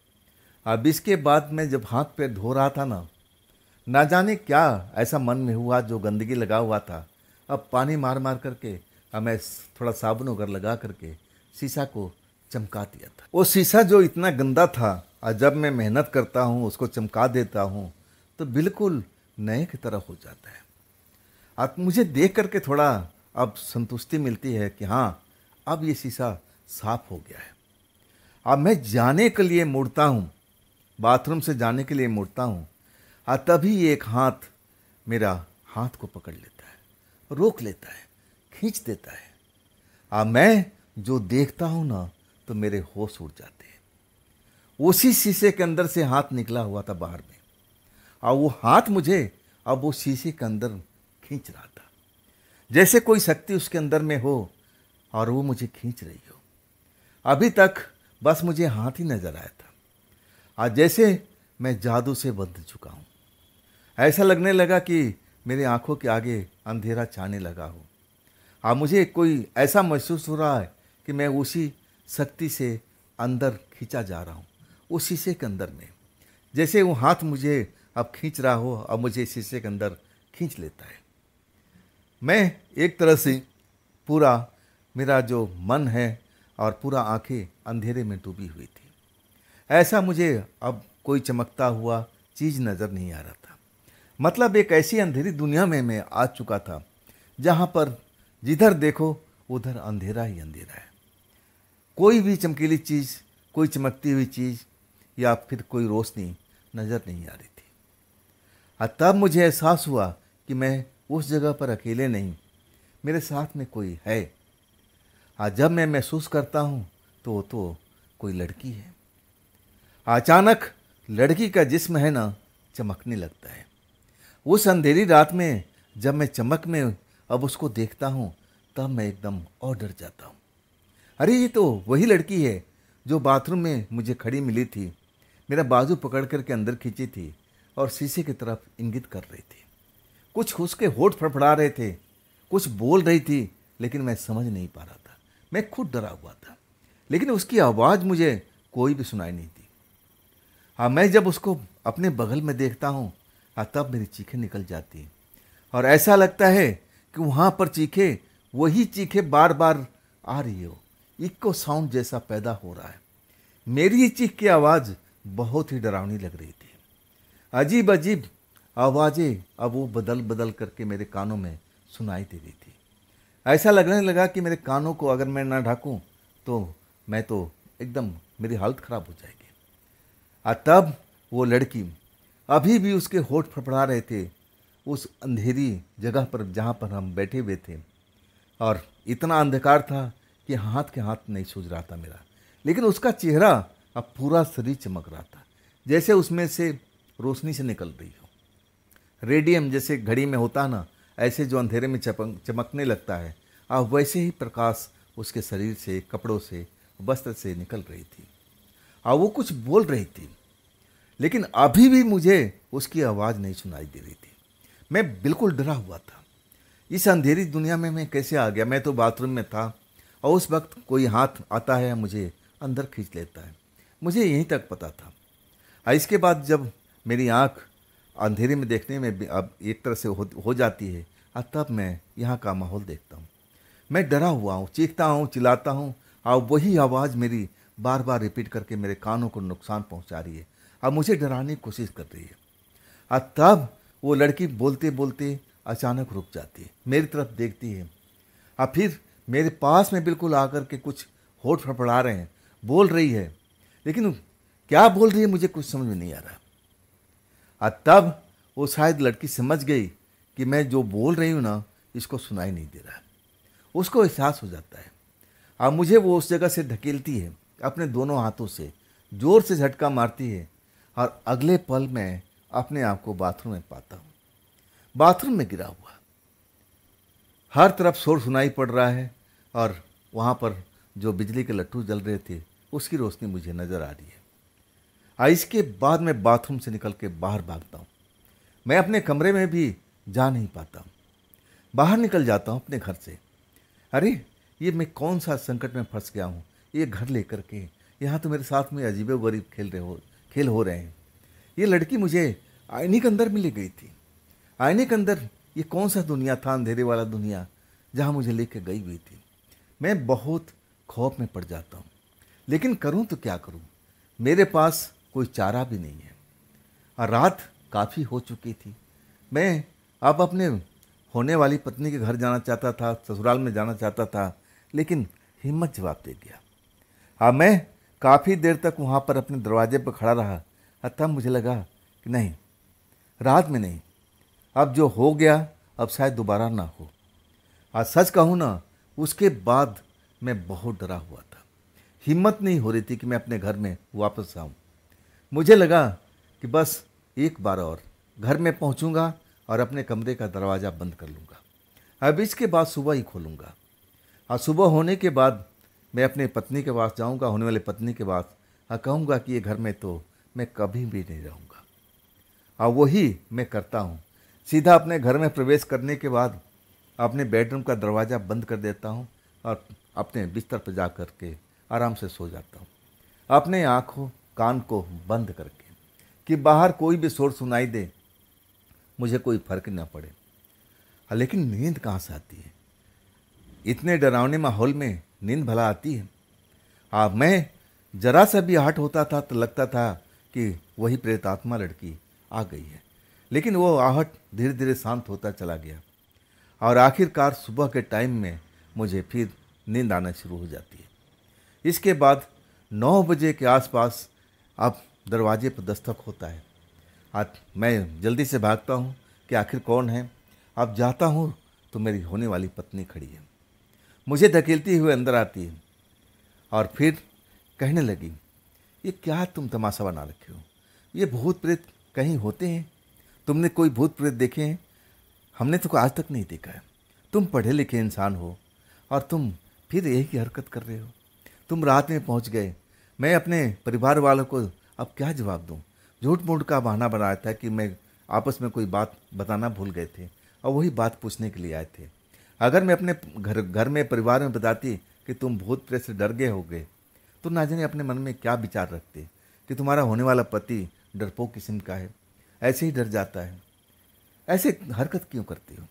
अब इसके बाद मैं जब हाथ पैर धो रहा था ना जाने क्या ऐसा मन में हुआ, जो गंदगी लगा हुआ था, अब पानी मार मार करके अब मैं थोड़ा साबुन वगैरह लगा करके शीशा को चमका दिया था। वो शीशा जो इतना गंदा था, और जब मैं मेहनत करता हूँ, उसको चमका देता हूँ, तो बिल्कुल नए की तरह हो जाता है। अब मुझे देख करके थोड़ा अब संतुष्टि मिलती है कि हाँ, अब ये शीशा साफ हो गया है। अब मैं जाने के लिए मुड़ता हूँ, बाथरूम से जाने के लिए मुड़ता हूँ, और तभी एक हाथ मेरा हाथ को पकड़ लेता है, रोक लेता है, खींच देता है। अब मैं जो देखता हूँ ना, तो मेरे होश उड़ जाते हैं। उसी शीशे के अंदर से हाथ निकला हुआ था बाहर में, और वो हाथ मुझे अब वो शीशे के अंदर खींच रहा था, जैसे कोई शक्ति उसके अंदर में हो और वो मुझे खींच रही हो। अभी तक बस मुझे हाथ ही नजर आया था, आज जैसे मैं जादू से बंध चुका हूँ। ऐसा लगने लगा कि मेरी आंखों के आगे अंधेरा छाने लगा हो। अब मुझे कोई ऐसा महसूस हो रहा है कि मैं उसी शक्ति से अंदर खींचा जा रहा हूँ, उस शीशे के अंदर में, जैसे वो हाथ मुझे अब खींच रहा हो, अब मुझे शीशे के अंदर खींच लेता है। मैं एक तरह से पूरा, मेरा जो मन है और पूरा आंखें अंधेरे में डूबी हुई थी। ऐसा मुझे अब कोई चमकता हुआ चीज़ नज़र नहीं आ रहा था। मतलब एक ऐसी अंधेरी दुनिया में मैं आ चुका था, जहाँ पर जिधर देखो उधर अंधेरा ही अंधेरा है। कोई भी चमकीली चीज़, कोई चमकती हुई चीज़ या फिर कोई रोशनी नज़र नहीं आ रही थी। और तब मुझे एहसास हुआ कि मैं उस जगह पर अकेले नहीं, मेरे साथ में कोई है। आज जब मैं महसूस करता हूँ तो वो तो कोई लड़की है। अचानक लड़की का जिस्म है ना, चमकने लगता है। उस अंधेरी रात में जब मैं चमक में अब उसको देखता हूँ, तब मैं एकदम और डर जाता हूँ। अरे ये तो वही लड़की है जो बाथरूम में मुझे खड़ी मिली थी, मेरा बाजू पकड़ करके अंदर खींची थी और शीशे की तरफ इंगित कर रही थी। कुछ उसके होठ फड़फड़ा रहे थे, कुछ बोल रही थी, लेकिन मैं समझ नहीं पा रहा था। मैं खुद डरा हुआ था, लेकिन उसकी आवाज़ मुझे कोई भी सुनाई नहीं दी। हाँ, मैं जब उसको अपने बगल में देखता हूँ, तब मेरी चीखें निकल जाती हैं और ऐसा लगता है कि वहाँ पर चीखें, वही चीखें बार बार आ रही हो, इको साउंड जैसा पैदा हो रहा है। मेरी ही चीख की आवाज़ बहुत ही डरावनी लग रही थी। अजीब अजीब आवाज़ें अब वो बदल बदल करके मेरे कानों में सुनाई दे रही थी। ऐसा लगने लगा कि मेरे कानों को अगर मैं ना ढाकूं तो मैं तो एकदम, मेरी हालत ख़राब हो जाएगी। तब वो लड़की, अभी भी उसके होठ फड़फड़ा रहे थे उस अंधेरी जगह पर जहाँ पर हम बैठे हुए थे, और इतना अंधकार था कि हाथ के हाथ नहीं सूझ रहा था मेरा, लेकिन उसका चेहरा, अब पूरा शरीर चमक रहा था, जैसे उसमें से रोशनी से निकल रही हो। रेडियम जैसे घड़ी में होता ना, ऐसे जो अंधेरे में चमकने लगता है, अब वैसे ही प्रकाश उसके शरीर से, कपड़ों से, वस्त्र से निकल रही थी। और वो कुछ बोल रही थी, लेकिन अभी भी मुझे उसकी आवाज़ नहीं सुनाई दे रही थी। मैं बिल्कुल डरा हुआ था। इस अंधेरी दुनिया में मैं कैसे आ गया? मैं तो बाथरूम में था और उस वक्त कोई हाथ आता है, मुझे अंदर खींच लेता है, मुझे यहीं तक पता था। इसके बाद जब मेरी आँख अंधेरे में देखने में भी अब एक तरह से हो जाती है, तब मैं यहाँ का माहौल देखता हूँ। मैं डरा हुआ हूँ, चीखता हूँ, चिल्लाता हूँ, और वही आवाज़ मेरी बार बार रिपीट करके मेरे कानों को नुकसान पहुँचा रही है, अब मुझे डराने की कोशिश कर रही है। तब वो लड़की बोलते बोलते अचानक रुक जाती है, मेरी तरफ देखती है, फिर मेरे पास में बिल्कुल आकर के कुछ होठ फड़फड़ा रहे हैं, बोल रही है लेकिन क्या बोल रही है मुझे कुछ समझ में नहीं आ रहा। और तब वो शायद लड़की समझ गई कि मैं जो बोल रही हूँ ना, इसको सुनाई नहीं दे रहा। उसको एहसास हो जाता है। अब मुझे वो उस जगह से धकेलती है, अपने दोनों हाथों से जोर से झटका मारती है, और अगले पल मैं अपने आप को बाथरूम में पाता हूँ, बाथरूम में गिरा हुआ। हर तरफ शोर सुनाई पड़ रहा है, और वहाँ पर जो बिजली के लट्टू जल रहे थे उसकी रोशनी मुझे नज़र आ रही है। इसके बाद मैं बाथरूम से निकल के बाहर भागता हूँ। मैं अपने कमरे में भी जा नहीं पाता हूँ, बाहर निकल जाता हूँ अपने घर से। अरे ये मैं कौन सा संकट में फंस गया हूँ, ये घर लेकर के यहाँ तो मेरे साथ में अजीबो गरीब खेल हो रहे हैं। ये लड़की मुझे आईने के अंदर मिल गई थी। आईने के अंदर ये कौन सा दुनिया था, अंधेरे वाला दुनिया, जहाँ मुझे लेके गई हुई थी। मैं बहुत खौफ में पड़ जाता हूँ, लेकिन करूँ तो क्या करूँ, मेरे पास कोई चारा भी नहीं है। और रात काफ़ी हो चुकी थी। मैं अब अपने होने वाली पत्नी के घर जाना चाहता था, ससुराल में जाना चाहता था, लेकिन हिम्मत जवाब दे दिया। अब मैं काफ़ी देर तक वहाँ पर अपने दरवाजे पर खड़ा रहा, और तब मुझे लगा कि नहीं, रात में नहीं, अब जो हो गया अब शायद दोबारा ना हो। आज सच कहूँ ना, उसके बाद मैं बहुत डरा हुआ था। हिम्मत नहीं हो रही थी कि मैं अपने घर में वापस आऊँ। मुझे लगा कि बस एक बार और घर में पहुँचूँगा और अपने कमरे का दरवाज़ा बंद कर लूँगा। अब इसके बाद सुबह ही खोलूँगा, और सुबह होने के बाद मैं अपने पत्नी के पास जाऊँगा, होने वाले पत्नी के पास, और कहूँगा कि ये घर में तो मैं कभी भी नहीं रहूँगा। और वही मैं करता हूँ। सीधा अपने घर में प्रवेश करने के बाद अपने बेडरूम का दरवाज़ा बंद कर देता हूँ, और अपने बिस्तर पर जा कर के आराम से सो जाता हूँ, अपने आँखों कान को बंद करके, कि बाहर कोई भी शोर सुनाई दे, मुझे कोई फर्क ना पड़े। लेकिन नींद कहाँ से आती है, इतने डरावने माहौल में नींद भला आती है। मैं जरा सा भी आहट होता था तो लगता था कि वही प्रेतात्मा लड़की आ गई है, लेकिन वो आहट धीरे धीरे शांत होता चला गया, और आखिरकार सुबह के टाइम में मुझे फिर नींद आना शुरू हो जाती है। इसके बाद 9 बजे के आसपास अब दरवाजे पर दस्तक होता है। आज मैं जल्दी से भागता हूँ कि आखिर कौन है। अब जाता हूँ तो मेरी होने वाली पत्नी खड़ी है, मुझे धकेलती हुए अंदर आती है, और फिर कहने लगी, ये क्या तुम तमाशा बना रखे हो, ये भूत प्रेत कहीं होते हैं, तुमने कोई भूत प्रेत देखे हैं? हमने तो आज तक नहीं देखा है। तुम पढ़े लिखे इंसान हो और तुम फिर यही हरकत कर रहे हो। तुम रात में पहुंच गए, मैं अपने परिवार वालों को अब क्या जवाब दूं? झूठ मूठ का बहाना बनाया था कि मैं आपस में कोई बात बताना भूल गए थे और वही बात पूछने के लिए आए थे। अगर मैं अपने घर में परिवार में बताती कि तुम भूत प्रेत से डर गए होगे, तो ना जाने अपने मन में क्या विचार रखते कि तुम्हारा होने वाला पति डरपोक किस्म का है, ऐसे ही डर जाता है, ऐसे हरकत क्यों करती हो?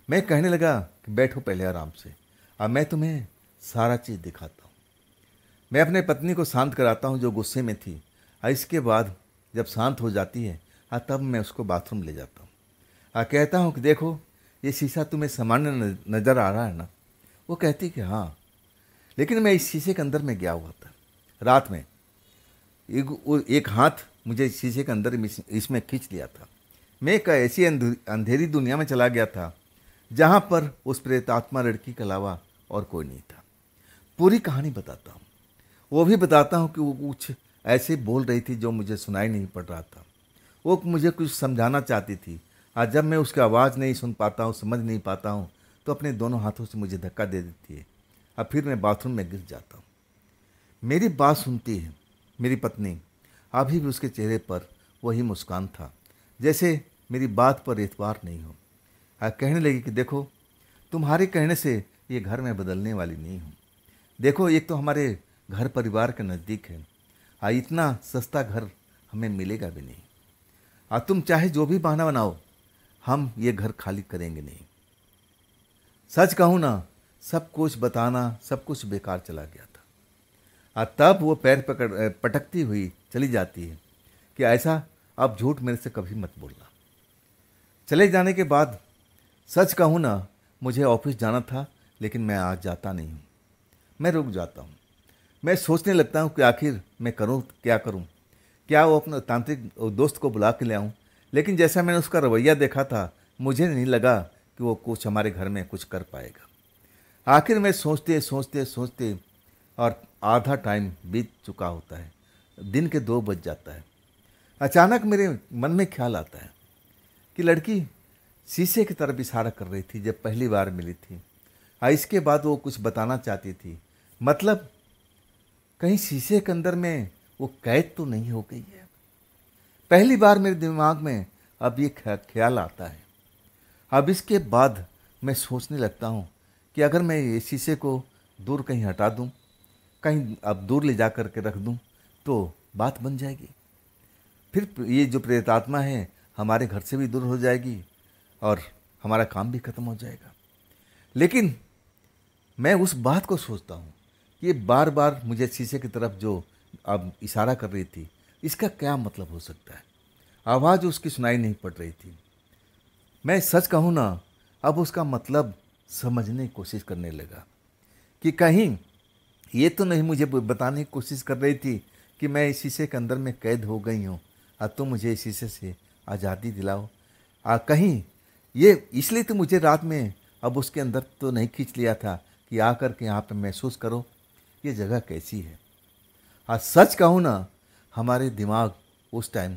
मैं कहने लगा कि बैठो पहले आराम से, अब मैं तुम्हें सारा चीज़ दिखाता हूँ। मैं अपने पत्नी को शांत कराता हूँ जो गुस्से में थी, और इसके बाद जब शांत हो जाती है तब मैं उसको बाथरूम ले जाता हूँ। कहता हूँ कि देखो, ये शीशा तुम्हें सामान्य नज़र आ रहा है ना? वो कहती कि हाँ, लेकिन मैं इस शीशे के अंदर में गया हुआ था रात में। एक हाथ मुझे इस शीशे के अंदर इसमें खींच लिया था। मैं एक ऐसी अंधेरी दुनिया में चला गया था जहाँ पर उस प्रेतात्मा लड़की के अलावा और कोई नहीं था। पूरी कहानी बताता हूँ, वो भी बताता हूँ कि वो कुछ ऐसे बोल रही थी जो मुझे सुनाई नहीं पड़ रहा था। वो मुझे कुछ समझाना चाहती थी, और जब मैं उसकी आवाज़ नहीं सुन पाता हूँ, समझ नहीं पाता हूँ, तो अपने दोनों हाथों से मुझे धक्का दे देती है, और फिर मैं बाथरूम में गिर जाता हूँ। मेरी बात सुनती है मेरी पत्नी। अभी भी उसके चेहरे पर वही मुस्कान था, जैसे मेरी बात पर एतबार नहीं हो। कहने लगी कि देखो, तुम्हारे कहने से ये घर में बदलने वाली नहीं हूँ। देखो, एक तो हमारे घर परिवार के नज़दीक है, इतना सस्ता घर हमें मिलेगा भी नहीं। तुम चाहे जो भी बहाना बनाओ, हम ये घर खाली करेंगे नहीं। सच कहूँ ना, सब कुछ बताना, सब कुछ बेकार चला गया था। तब वो पैर पटकती हुई चली जाती है कि ऐसा अब झूठ मेरे से कभी मत बोलना। चले जाने के बाद सच कहूँ ना, मुझे ऑफिस जाना था, लेकिन मैं आज जाता नहीं हूँ। मैं रुक जाता हूँ। मैं सोचने लगता हूँ कि आखिर मैं करूँ क्या करूँ, क्या वो अपना तांत्रिक दोस्त को बुला के ले आऊँ। लेकिन जैसा मैंने उसका रवैया देखा था, मुझे नहीं लगा कि वो कुछ हमारे घर में कुछ कर पाएगा। आखिर मैं सोचते सोचते सोचते और आधा टाइम बीत चुका होता है, दिन के 2 बज जाता है। अचानक मेरे मन में ख्याल आता है कि लड़की शीशे की तरफ इशारा कर रही थी जब पहली बार मिली थी। इसके बाद वो कुछ बताना चाहती थी, मतलब कहीं शीशे के अंदर में वो कैद तो नहीं हो गई है। पहली बार मेरे दिमाग में अब ये ख्याल आता है। अब इसके बाद मैं सोचने लगता हूँ कि अगर मैं ये शीशे को दूर कहीं हटा दूँ, कहीं अब दूर ले जा कर के रख दूँ, तो बात बन जाएगी। फिर ये जो प्रेतात्मा है हमारे घर से भी दूर हो जाएगी और हमारा काम भी खत्म हो जाएगा। लेकिन मैं उस बात को सोचता हूँ कि ये बार बार मुझे शीशे की तरफ जो अब इशारा कर रही थी, इसका क्या मतलब हो सकता है। आवाज़ उसकी सुनाई नहीं पड़ रही थी। मैं सच कहूँ ना, अब उसका मतलब समझने की कोशिश करने लगा कि कहीं ये तो नहीं मुझे बताने की कोशिश कर रही थी कि मैं इस शीशे के अंदर में कैद हो गई हूँ, अब तुम मुझे इस शीशे से आज़ादी दिलाओ। कहीं ये इसलिए तो मुझे रात में अब उसके अंदर तो नहीं खींच लिया था कि आकर के यहाँ पे महसूस करो ये जगह कैसी है। सच कहूँ ना, हमारे दिमाग उस टाइम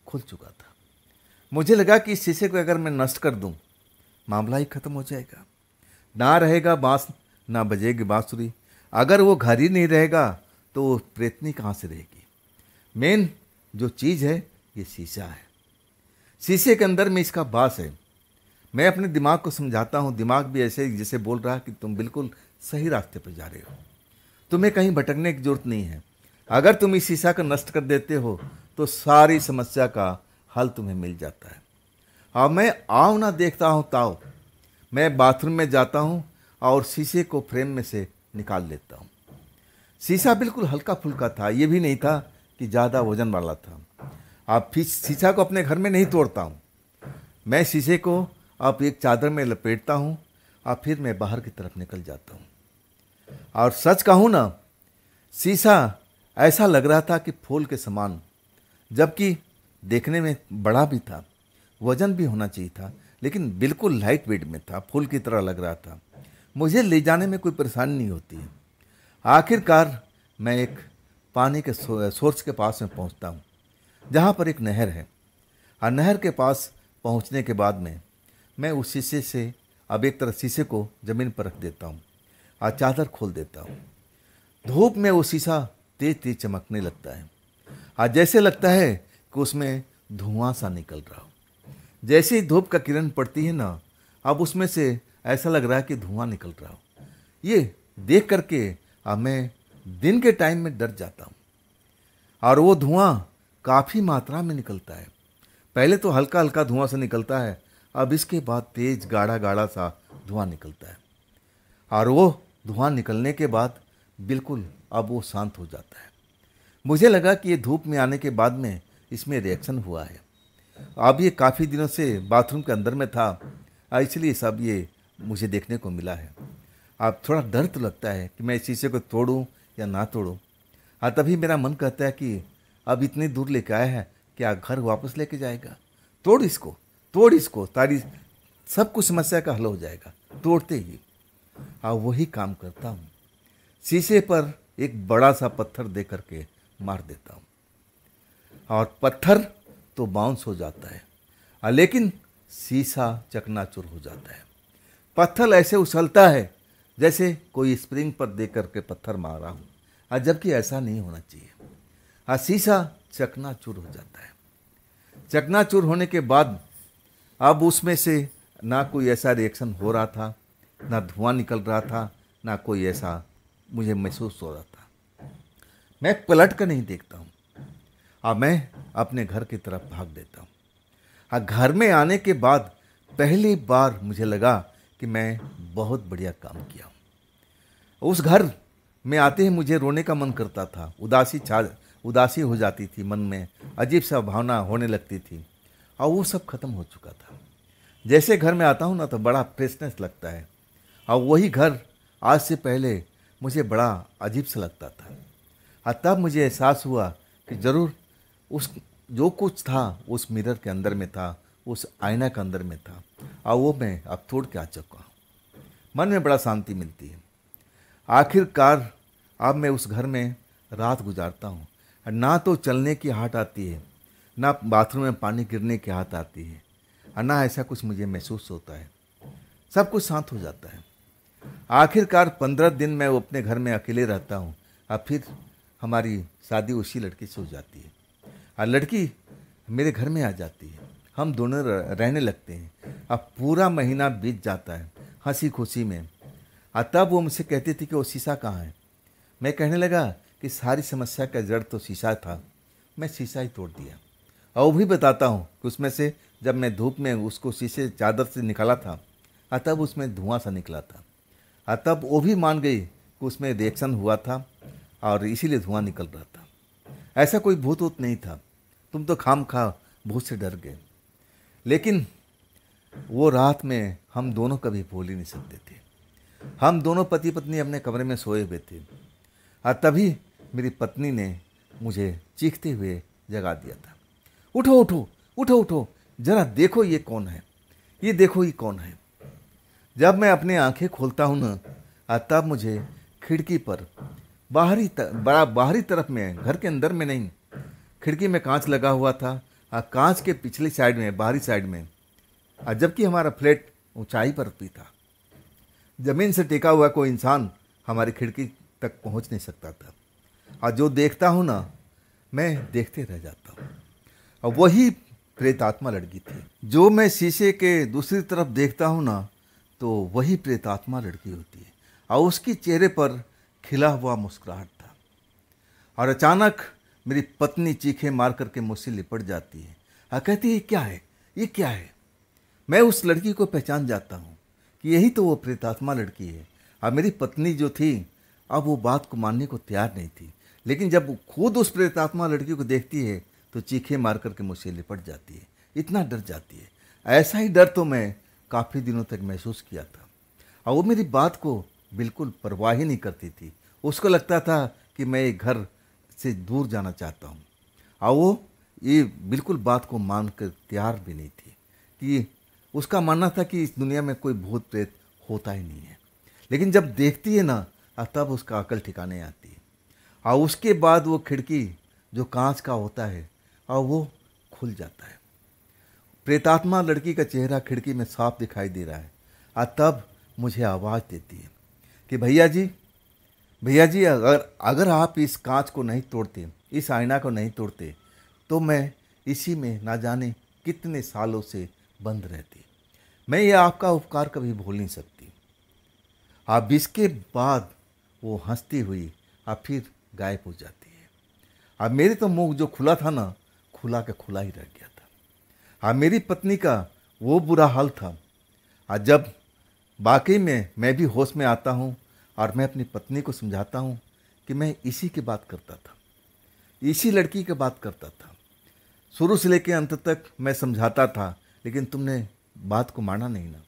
खुल चुका था। मुझे लगा कि इस शीशे को अगर मैं नष्ट कर दूँ, मामला ही खत्म हो जाएगा। ना रहेगा बाँस, ना बजेगी बाँसुरी। अगर वो घर ही नहीं रहेगा तो वो प्रेतनी कहाँ से रहेगी। मेन जो चीज़ है ये शीशा है। शीशे के अंदर में इसका वास है। मैं अपने दिमाग को समझाता हूँ, दिमाग भी ऐसे जैसे बोल रहा है कि तुम बिल्कुल सही रास्ते पर जा रहे हो, तुम्हें कहीं भटकने की जरूरत नहीं है। अगर तुम इस शीशा को नष्ट कर देते हो तो सारी समस्या का हल तुम्हें मिल जाता है। अब मैं आओ ना देखता हूँ ताओ, मैं बाथरूम में जाता हूँ और शीशे को फ्रेम में से निकाल लेता हूँ। शीशा बिल्कुल हल्का फुल्का था, ये भी नहीं था कि ज़्यादा वजन वाला था। अब फिर शीशा को अपने घर में नहीं तोड़ता हूँ, मैं शीशे को अब एक चादर में लपेटता हूँ और फिर मैं बाहर की तरफ निकल जाता हूँ। और सच कहूँ ना, शीशा ऐसा लग रहा था कि फूल के समान, जबकि देखने में बड़ा भी था, वजन भी होना चाहिए था, लेकिन बिल्कुल लाइट वेट में था, फूल की तरह लग रहा था। मुझे ले जाने में कोई परेशानी नहीं होती है। आखिरकार मैं एक पानी के सोर्स के पास में पहुंचता हूं, जहां पर एक नहर है। और नहर के पास पहुंचने के बाद में मैं उस शीशे से अब एक तरह शीशे को ज़मीन पर रख देता हूं और चादर खोल देता हूं। धूप में वो शीशा तेज तेज चमकने लगता है और जैसे लगता है कि उसमें धुआं सा निकल रहा हो। जैसे ही धूप का किरण पड़ती है ना, अब उसमें से ऐसा लग रहा है कि धुआं निकल रहा हो। ये देख करके अब मैं दिन के टाइम में डर जाता हूँ। और वो धुआं काफ़ी मात्रा में निकलता है। पहले तो हल्का हल्का धुआं सा निकलता है, अब इसके बाद तेज गाढ़ा गाढ़ा सा धुआं निकलता है। और वो धुआं निकलने के बाद बिल्कुल अब वो शांत हो जाता है। मुझे लगा कि ये धूप में आने के बाद में इसमें रिएक्शन हुआ है। अब ये काफ़ी दिनों से बाथरूम के अंदर में था, इसलिए सब ये मुझे देखने को मिला है। अब थोड़ा डर तो लगता है कि मैं इस शीशे को तोड़ूं या ना तोड़ूं। तभी मेरा मन कहता है कि अब इतनी दूर लेके आया है, क्या घर वापस लेके जाएगा। तोड़ इसको, तारी सब कुछ समस्या का हल हो जाएगा तोड़ते ही। वही काम करता हूँ, शीशे पर एक बड़ा सा पत्थर दे करके मार देता हूँ और पत्थर तो बाउंस हो जाता है, लेकिन शीशा चकनाचूर हो जाता है। पत्थर ऐसे उछलता है जैसे कोई स्प्रिंग पर दे करके पत्थर मारा हूँ, जबकि ऐसा नहीं होना चाहिए। शीशा चकनाचूर हो जाता है। चकनाचूर होने के बाद अब उसमें से ना कोई ऐसा रिएक्शन हो रहा था, ना धुआं निकल रहा था, ना कोई ऐसा मुझे महसूस हो रहा था। मैं पलट कर नहीं देखता हूँ, अब मैं अपने घर की तरफ भाग देता हूँ। घर में आने के बाद पहली बार मुझे लगा कि मैं बहुत बढ़िया काम किया हूँ। उस घर में आते ही मुझे रोने का मन करता था, उदासी हो जाती थी मन में, अजीब सा भावना होने लगती थी, और वो सब खत्म हो चुका था। जैसे घर में आता हूँ ना तो बड़ा फ्रेशनेस लगता है, और वही घर आज से पहले मुझे बड़ा अजीब सा लगता था। और तब मुझे एहसास हुआ कि ज़रूर उस जो कुछ था उस मिरर के अंदर में था, उस आईना के अंदर में था, और वो मैं अब तोड़ के आ चुका हूँ। मन में बड़ा शांति मिलती है। आखिरकार अब मैं उस घर में रात गुजारता हूँ। ना तो चलने की आहट आती है, ना बाथरूम में पानी गिरने की आहट आती है, और ना ऐसा कुछ मुझे महसूस होता है। सब कुछ शांत हो जाता है। आखिरकार 15 दिन मैं वो अपने घर में अकेले रहता हूँ, और फिर हमारी शादी उसी लड़की से हो जाती है, और लड़की मेरे घर में आ जाती है। हम दोनों रहने लगते हैं। अब पूरा महीना बीत जाता है हंसी खुशी में। और तब वो मुझसे कहती थी कि वो शीशा कहाँ है। मैं कहने लगा कि सारी समस्या का जड़ तो शीशा था, मैं शीशा ही तोड़ दिया। और वो भी बताता हूँ कि उसमें से जब मैं धूप में उसको शीशे चादर से निकाला था, और तब उसमें धुआं सा निकला था, और तब वो भी मान गई कि उसमें रिएक्शन हुआ था और इसीलिए धुआं निकल रहा था। ऐसा कोई भूत वूत नहीं था, तुम तो खाम खा भूत से डर गए। लेकिन वो रात में हम दोनों कभी भूल ही नहीं सकते थे। हम दोनों पति पत्नी अपने कमरे में सोए हुए थे, और तभी मेरी पत्नी ने मुझे चीखते हुए जगा दिया था। उठो उठो उठो उठो, जरा देखो ये कौन है, ये देखो ये कौन है। जब मैं अपनी आंखें खोलता हूँ ना, तब मुझे खिड़की पर बाहरी तरफ में, घर के अंदर में नहीं, खिड़की में कांच लगा हुआ था, और कांच के पिछली साइड में, बाहरी साइड में, और जबकि हमारा फ्लैट ऊंचाई पर भी था, जमीन से टिका हुआ कोई इंसान हमारी खिड़की तक पहुंच नहीं सकता था। और जो देखता हूँ ना, मैं देखते रह जाता हूँ। और वही प्रेतात्मा लड़की थी। जो मैं शीशे के दूसरी तरफ देखता हूँ ना, तो वही प्रेतात्मा लड़की होती है, और उसकी चेहरे पर खिला हुआ मुस्कुराहट था। और अचानक मेरी पत्नी चीखें मार करके मुझसे लिपट जाती है और कहती है, क्या है ये, क्या है। मैं उस लड़की को पहचान जाता हूँ कि यही तो वो प्रेतात्मा लड़की है। और मेरी पत्नी जो थी, अब वो बात को मानने को तैयार नहीं थी, लेकिन जब खुद उस प्रेतात्मा लड़की को देखती है तो चीखें मार करके मुझसे लिपट जाती है, इतना डर जाती है। ऐसा ही डर तो मैं काफ़ी दिनों तक महसूस किया था। और वो मेरी बात को बिल्कुल परवाह ही नहीं करती थी। उसको लगता था कि मैं एक घर से दूर जाना चाहता हूँ, और वो ये बिल्कुल बात को मान कर तैयार भी नहीं थी। कि उसका मानना था कि इस दुनिया में कोई भूत प्रेत होता ही नहीं है। लेकिन जब देखती है ना, तब उसका अकल ठिकाने आती है। और उसके बाद वो खिड़की जो कांच का होता है, और वो खुल जाता है। प्रेतात्मा लड़की का चेहरा खिड़की में साफ दिखाई दे रहा है। और तब मुझे आवाज़ देती है कि भैया जी, अगर आप इस कांच को नहीं तोड़ते, इस आईना को नहीं तोड़ते, तो मैं इसी में ना जाने कितने सालों से बंद रहती। मैं ये आपका उपकार कभी भूल नहीं सकती। अब इसके बाद वो हंसती हुई और फिर गायब हो जाती है। अब मेरे तो मुंह जो खुला था ना, खुला का खुला ही रह गया था। अब मेरी पत्नी का वो बुरा हाल था। और जब वाकई में मैं भी होश में आता हूँ और मैं अपनी पत्नी को समझाता हूँ कि मैं इसी की बात करता था, इसी लड़की की बात करता था, शुरू से लेकर अंत तक मैं समझाता था, लेकिन तुमने बात को माना नहीं ना।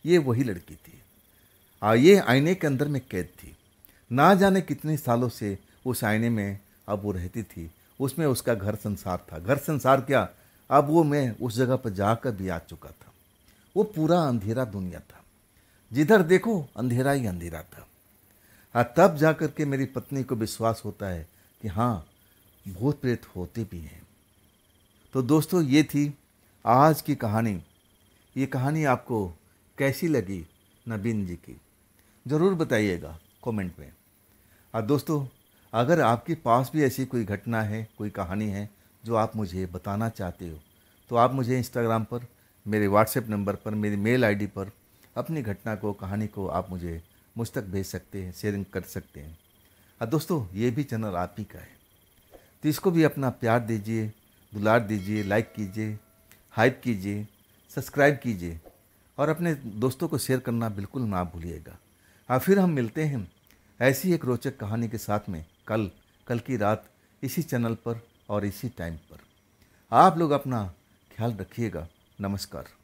ये वही लड़की थी, और ये आईने के अंदर में कैद थी। ना जाने कितने सालों से उस आईने में अब वो रहती थी। उसमें उसका घर संसार था। घर संसार क्या, अब वो मैं उस जगह पर जाकर भी आ चुका था। वो पूरा अंधेरा दुनिया था, जिधर देखो अंधेरा ही अंधेरा था। और तब जाकर के मेरी पत्नी को विश्वास होता है कि हाँ, भूत प्रेत होते भी हैं। तो दोस्तों, ये थी आज की कहानी। ये कहानी आपको कैसी लगी नबीन जी की, ज़रूर बताइएगा कमेंट में। और दोस्तों, अगर आपके पास भी ऐसी कोई घटना है, कोई कहानी है जो आप मुझे बताना चाहते हो, तो आप मुझे इंस्टाग्राम पर, मेरे व्हाट्सएप नंबर पर, मेरी मेल आईडी पर अपनी घटना को, कहानी को आप मुझ तक भेज सकते हैं, शेयरिंग कर सकते हैं। और दोस्तों, ये भी चैनल आप ही का है, तो इसको भी अपना प्यार दीजिए, दुलार दीजिए, लाइक कीजिए, हाइप कीजिए, सब्सक्राइब कीजिए, और अपने दोस्तों को शेयर करना बिल्कुल ना भूलिएगा। और फिर हम मिलते हैं ऐसी एक रोचक कहानी के साथ में कल की रात इसी चैनल पर और इसी टाइम पर। आप लोग अपना ख्याल रखिएगा। नमस्कार।